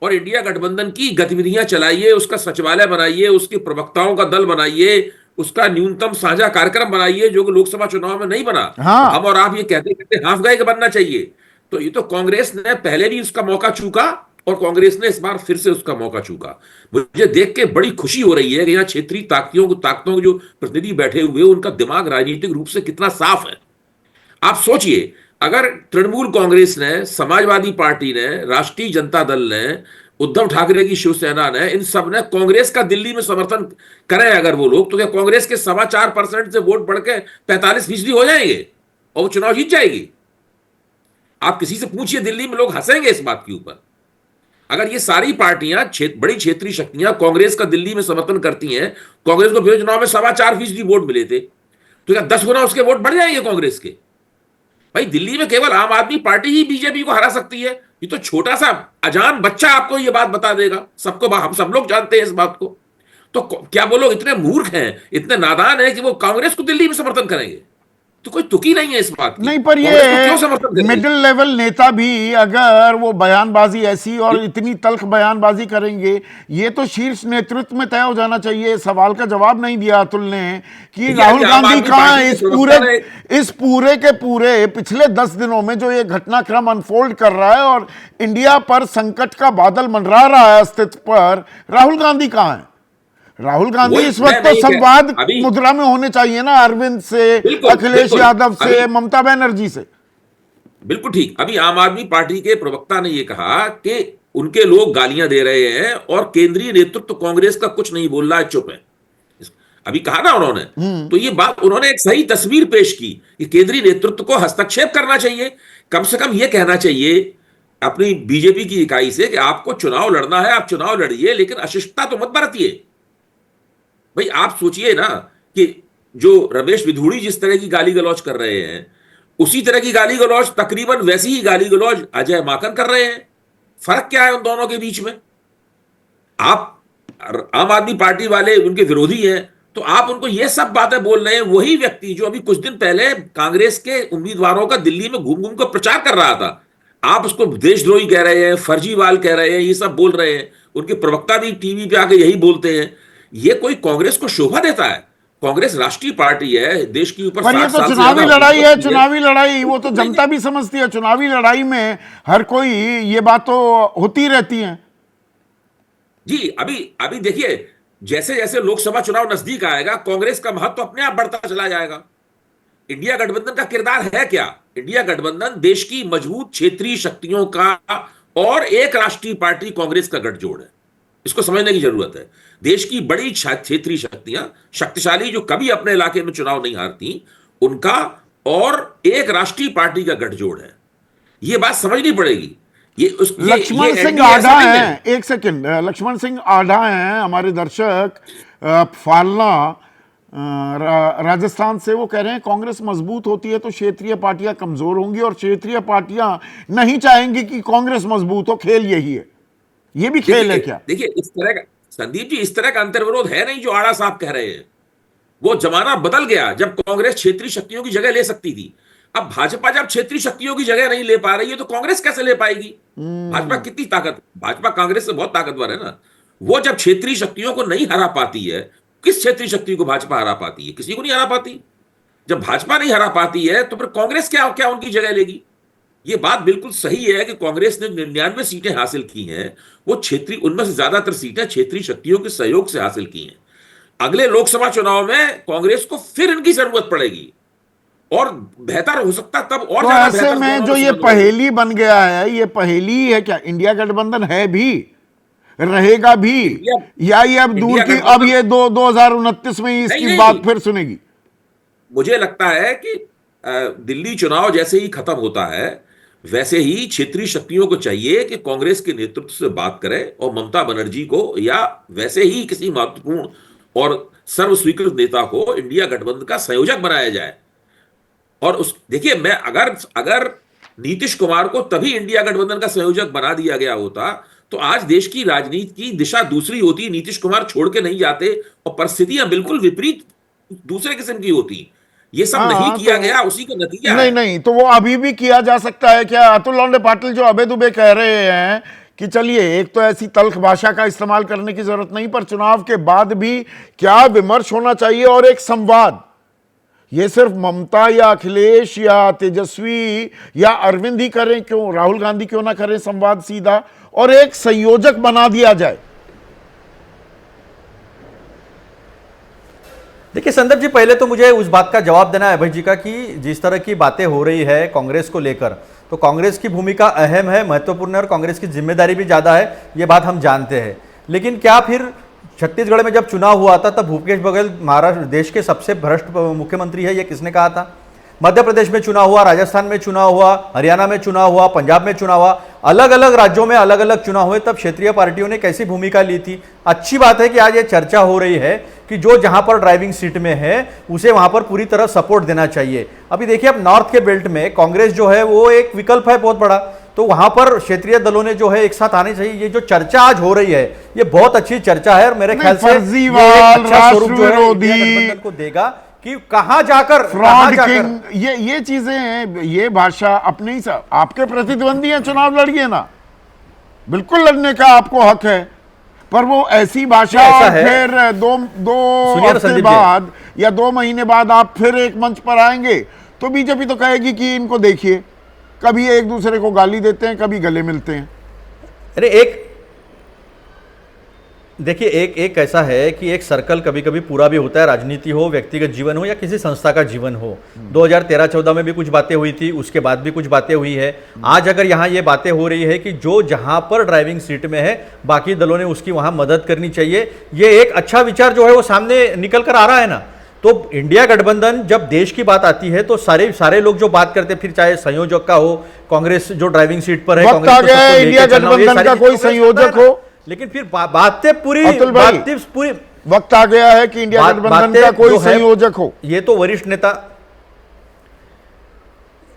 और इंडिया गठबंधन की गतिविधियां चलाइए, उसका सचिवालय बनाइए, उसके प्रवक्ताओं का दल बनाइए, उसका न्यूनतम साझा कार्यक्रम बनाइए, जो कि लोकसभा चुनाव में नहीं बना। हाँ। हम और आप ये कहते कहते हाफ गए कि बनना चाहिए। तो ये तो कांग्रेस ने पहले भी उसका मौका चूका और कांग्रेस ने इस बार फिर से उसका मौका चूका। मुझे देख के बड़ी खुशी हो रही है कि यहाँ क्षेत्रीय ताकतों के जो प्रतिनिधि बैठे हुए उनका दिमाग राजनीतिक रूप से कितना साफ है। आप सोचिए, अगर तृणमूल कांग्रेस ने, समाजवादी पार्टी ने, राष्ट्रीय जनता दल ने उद्धव ठाकरे की शिवसेना ने, इन सब ने कांग्रेस का दिल्ली में समर्थन करें अगर वो लोग, तो क्या कांग्रेस के 4.25% से वोट बढ़ के 45% हो जाएंगे और वो चुनाव जीत जाएगी? आप किसी से पूछिए, दिल्ली में लोग हंसेंगे इस बात के ऊपर। अगर ये सारी पार्टियां बड़ी क्षेत्रीय शक्तियां कांग्रेस का दिल्ली में समर्थन करती हैं, कांग्रेस को पिछले चुनाव में 4.25% वोट मिले थे, तो क्या 10 गुना उसके वोट बढ़ जाएंगे कांग्रेस के? भाई दिल्ली में केवल आम आदमी पार्टी ही बीजेपी को हरा सकती है। ये तो छोटा सा अजान बच्चा आपको ये बात बता देगा, सबको, हम सब लोग जानते हैं इस बात को। तो क्या वो लोग इतने मूर्ख हैं, इतने नादान हैं कि वो कांग्रेस को दिल्ली में समर्थन करेंगे? तो कोई तुकी नहीं है इस बात की। नहीं, पर कांग्रेस को क्यों समर्थन ये करेंगे? मिडिल लेवल नेता भी अगर वो बयानबाजी ऐसी और इतनी तल्ख बयानबाजी करेंगे, ये तो शीर्ष नेतृत्व में तय हो जाना चाहिए। सवाल का जवाब नहीं दिया अतुल ने कि राहुल गांधी कहां है इस पूरे के पूरे पिछले 10 दिनों में जो ये घटनाक्रम अनफोल्ड कर रहा है और इंडिया पर संकट का बादल मंडरा रहा है अस्तित्व पर, राहुल गांधी कहां है? राहुल गांधी इस वक्त तो संवाद मुद्रा में होने चाहिए ना, अरविंद से, अखिलेश यादव से, ममता बनर्जी से। बिल्कुल ठीक। अभी आम आदमी पार्टी के प्रवक्ता ने यह कहा कि उनके लोग गालियां दे रहे हैं और केंद्रीय नेतृत्व कांग्रेस का कुछ नहीं बोल रहा है, चुप है। अभी कहा ना उन्होंने, तो ये बात उन्होंने एक सही तस्वीर पेश की कि केंद्रीय नेतृत्व को हस्तक्षेप करना चाहिए। कम से कम यह कहना चाहिए अपनी बीजेपी की इकाई से कि आपको चुनाव लड़ना है, आप चुनाव लड़िए, लेकिन अशिष्टता तो मत बरतिए। भाई आप सोचिए ना कि जो रमेश विधूड़ी जिस तरह की गाली गलौज कर रहे हैं, उसी तरह की गाली गलौज, तकरीबन वैसी ही गाली गलौज अजय माकन कर रहे हैं। फर्क क्या है उन दोनों के बीच में? आप आम आदमी पार्टी वाले उनके विरोधी हैं, तो आप उनको ये सब बातें बोल रहे हैं। वही व्यक्ति जो अभी कुछ दिन पहले कांग्रेस के उम्मीदवारों का दिल्ली में घूम घूम कर प्रचार कर रहा था, आप उसको देशद्रोही कह रहे हैं, फर्जीवाल कह रहे हैं, ये सब बोल रहे हैं। उनके प्रवक्ता भी टीवी पे आके यही बोलते हैं। ये कोई कांग्रेस को शोभा देता है? कांग्रेस राष्ट्रीय पार्टी है, देश के ऊपर पर ये तो चुनावी लड़ाई है, चुनावी लड़ाई, वो तो जनता भी समझती है। चुनावी लड़ाई में हर कोई, ये बात तो होती रहती है जी। अभी देखिए, जैसे जैसे लोकसभा चुनाव नजदीक आएगा, कांग्रेस का महत्व अपने आप बढ़ता चला जाएगा। इंडिया गठबंधन का किरदार है क्या? इंडिया गठबंधन देश की मजबूत क्षेत्रीय शक्तियों का और एक राष्ट्रीय पार्टी कांग्रेस का गठजोड़ है। इसको समझने की जरूरत है। देश की बड़ी क्षेत्रीय शक्तियां, शक्तिशाली, जो कभी अपने इलाके में चुनाव नहीं हारती, उनका और एक राष्ट्रीय पार्टी का गठजोड़ है। यह बात समझनी पड़ेगी। लक्ष्मण सिंह आढ़ा हैं, एक सेकंड, लक्ष्मण सिंह आढ़ा हैं हमारे दर्शक, फालना राजस्थान से। वो कह रहे हैं कांग्रेस मजबूत होती है तो क्षेत्रीय पार्टियां कमजोर होंगी और क्षेत्रीय पार्टियां नहीं चाहेंगी कि कांग्रेस मजबूत हो। खेल यही है, ये भी खेल है क्या? देखिए, इस तरह का, संदीप जी, इस तरह का अंतर्विरोध है नहीं जो आड़ा साहब कह रहे हैं। वो जमाना बदल गया जब कांग्रेस क्षेत्रीय शक्तियों की जगह ले सकती थी। अब भाजपा जब क्षेत्रीय शक्तियों की जगह नहीं ले पा रही है, तो कांग्रेस कैसे ले पाएगी? भाजपा कितनी भाजपा कांग्रेस से बहुत ताकतवर है ना। वो जब क्षेत्रीय शक्तियों को नहीं हरा पाती है, किस क्षेत्रीय शक्ति को भाजपा हरा पाती है? किसी को नहीं हरा पाती। जब भाजपा नहीं हरा पाती है तो फिर कांग्रेस क्या क्या उनकी जगह लेगी? ये बात बिल्कुल सही है कि कांग्रेस ने 99 सीटें हासिल की हैं, वो क्षेत्रीय, उनमें से ज्यादातर सीटें क्षेत्रीय शक्तियों के सहयोग से हासिल की हैं। अगले लोकसभा चुनाव में कांग्रेस को फिर इनकी जरूरत पड़ेगी और बेहतर हो सकता तब और तो ऐसे में जो ये पहेली बन गया है, ये पहेली है क्या? इंडिया गठबंधन है भी, रहेगा भी, या ये अब दूर की, अब ये 2029 में इसकी बात फिर सुनेगी? मुझे लगता है कि दिल्ली चुनाव जैसे ही खत्म होता है, वैसे ही क्षेत्रीय शक्तियों को चाहिए कि कांग्रेस के नेतृत्व से बात करें और ममता बनर्जी को या वैसे ही किसी महत्वपूर्ण और सर्वस्वीकृत नेता को इंडिया गठबंधन का संयोजक बनाया जाए। और उस, देखिए, मैं अगर नीतीश कुमार को तभी इंडिया गठबंधन का संयोजक बना दिया गया होता तो आज देश की राजनीति की दिशा दूसरी होती। नीतीश कुमार छोड़ के नहीं जाते और परिस्थितियां बिल्कुल विपरीत दूसरे किस्म की होती। ये सब नहीं किया गया, उसी का नतीजा है। नहीं, तो वो अभी भी किया जा सकता है क्या? अतुल लौंडे पाटिल जो अबे दुबे कह रहे हैं कि चलिए, एक तो ऐसी तल्ख भाषा का इस्तेमाल करने की जरूरत नहीं, पर चुनाव के बाद भी क्या विमर्श होना चाहिए और एक संवाद। ये सिर्फ ममता या अखिलेश या तेजस्वी या अरविंद ही करें, क्यों राहुल गांधी क्यों ना करें संवाद सीधा, और एक संयोजक बना दिया जाए। देखिए संदीप जी, पहले तो मुझे उस बात का जवाब देना है अभय जी का कि जिस तरह की बातें हो रही है कांग्रेस को लेकर, तो कांग्रेस की भूमिका अहम है, महत्वपूर्ण है और कांग्रेस की जिम्मेदारी भी ज़्यादा है, ये बात हम जानते हैं। लेकिन क्या फिर छत्तीसगढ़ में जब चुनाव हुआ था तब भूपेश बघेल महाराष्ट्र देश के सबसे भ्रष्ट मुख्यमंत्री है, ये किसने कहा था? मध्य प्रदेश में चुनाव हुआ, राजस्थान में चुनाव हुआ, हरियाणा में चुनाव हुआ, पंजाब में चुनाव हुआ, अलग अलग राज्यों में अलग अलग चुनाव हुए, तब क्षेत्रीय पार्टियों ने कैसी भूमिका ली थी? अच्छी बात है कि आज ये चर्चा हो रही है कि जो जहां पर ड्राइविंग सीट में है उसे वहां पर पूरी तरह सपोर्ट देना चाहिए। अभी देखिए, अब नॉर्थ के बेल्ट में कांग्रेस जो है वो एक विकल्प है बहुत बड़ा, तो वहां पर क्षेत्रीय दलों ने जो है एक साथ आने चाहिए। ये जो चर्चा आज हो रही है ये बहुत अच्छी चर्चा है और मेरे ख्याल से ये एक अच्छा स्वरूप जो है इंडिया गठबंधन को देगा कि कहां जाकर फ्रॉड किंग, ये चीजें हैं, ये भाषा अपने ही सब आपके प्रतिद्वंदी हैं, चुनाव लड़िए ना, बिल्कुल लड़ने का आपको हक है, पर वो ऐसी भाषा ऐसा और फिर दो हफ्ते बाद या 2 महीने बाद आप फिर एक मंच पर आएंगे तो बीजेपी तो कहेगी कि इनको देखिए, कभी एक दूसरे को गाली देते हैं, कभी गले मिलते हैं। अरे देखिए, एक ऐसा है कि एक सर्कल कभी कभी पूरा भी होता है, राजनीति हो, व्यक्तिगत जीवन हो या किसी संस्था का जीवन हो। 2013-14 में भी कुछ बातें हुई थी, उसके बाद भी कुछ बातें हुई है। आज अगर यहाँ ये बातें हो रही है कि जो जहां पर ड्राइविंग सीट में है बाकी दलों ने उसकी वहां मदद करनी चाहिए, ये एक अच्छा विचार जो है वो सामने निकल कर आ रहा है ना। तो इंडिया गठबंधन जब देश की बात आती है तो सारे लोग जो बात करते हैं, फिर चाहे संयोजक का हो, कांग्रेस जो ड्राइविंग सीट पर है, वक्त आ गया है इंडिया गठबंधन का कोई संयोजक हो, लेकिन फिर बातें पूरी वक्त आ गया है कि इंडिया गठबंधन का कोई संयोजक हो। ये तो वरिष्ठ नेता,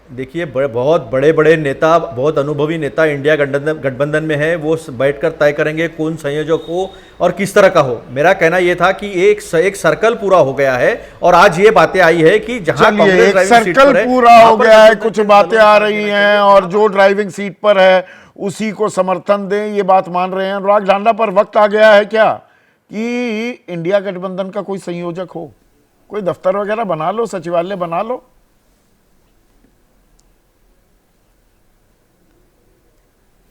देखिए बहुत बड़े नेता, बहुत अनुभवी नेता इंडिया गठबंधन में है, वो बैठकर तय करेंगे कौन संयोजक हो और किस तरह का हो। मेरा कहना यह था कि एक सर्कल पूरा हो गया है और आज ये बातें आई है कि जहां एक सर्कल पूरा हो गया है, कुछ बातें आ रही हैं और जो ड्राइविंग सीट पर है उसी को समर्थन दें, ये बात मान रहे हैं अनुराग ढांडा। पर वक्त आ गया है क्या कि इंडिया गठबंधन का कोई संयोजक हो, कोई दफ्तर वगैरह बना लो, सचिवालय बना लो।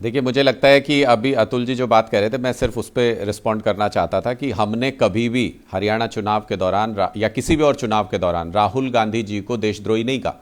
देखिए, मुझे लगता है कि अभी अतुल जी जो बात कह रहे थे, मैं सिर्फ उस पर रिस्पॉन्ड करना चाहता था कि हमने कभी भी हरियाणा चुनाव के दौरान या किसी भी और चुनाव के दौरान राहुल गांधी जी को देशद्रोही नहीं कहा,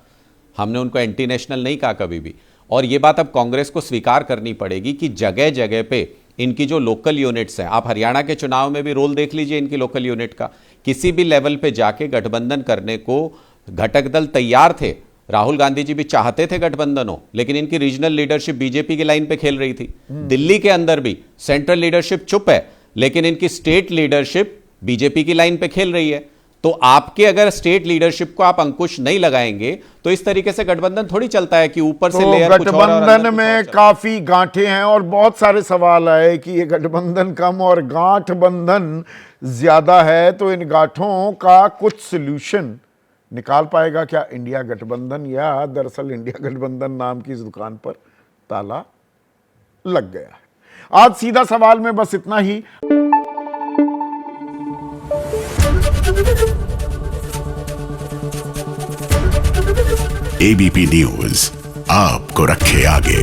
हमने उनको एंटी नेशनल नहीं कहा कभी भी। और ये बात अब कांग्रेस को स्वीकार करनी पड़ेगी कि जगह जगह पे इनकी जो लोकल यूनिट्स हैं, आप हरियाणा के चुनाव में भी रोल देख लीजिए इनकी लोकल यूनिट का, किसी भी लेवल पे जाके गठबंधन करने को घटक दल तैयार थे। राहुल गांधी जी भी चाहते थे गठबंधन हो, लेकिन इनकी रीजनल लीडरशिप बीजेपी की लाइन पे खेल रही थी। दिल्ली के अंदर भी सेंट्रल लीडरशिप चुप है, लेकिन इनकी स्टेट लीडरशिप बीजेपी की लाइन पे खेल रही है। तो आपके अगर स्टेट लीडरशिप को आप अंकुश नहीं लगाएंगे तो इस तरीके से गठबंधन थोड़ी चलता है कि ऊपर से लेयर कुछ और गठबंधन में काफी गांठें हैं और बहुत सारे सवाल आए कि ये गठबंधन कम और गांठ बंधन ज्यादा है, तो इन गांठों का कुछ सॉल्यूशन निकाल पाएगा क्या इंडिया गठबंधन, या दरअसल इंडिया गठबंधन नाम की इस दुकान पर ताला लग गया है? आज सीधा सवाल में बस इतना ही। एबीपी न्यूज आपको रखे आगे।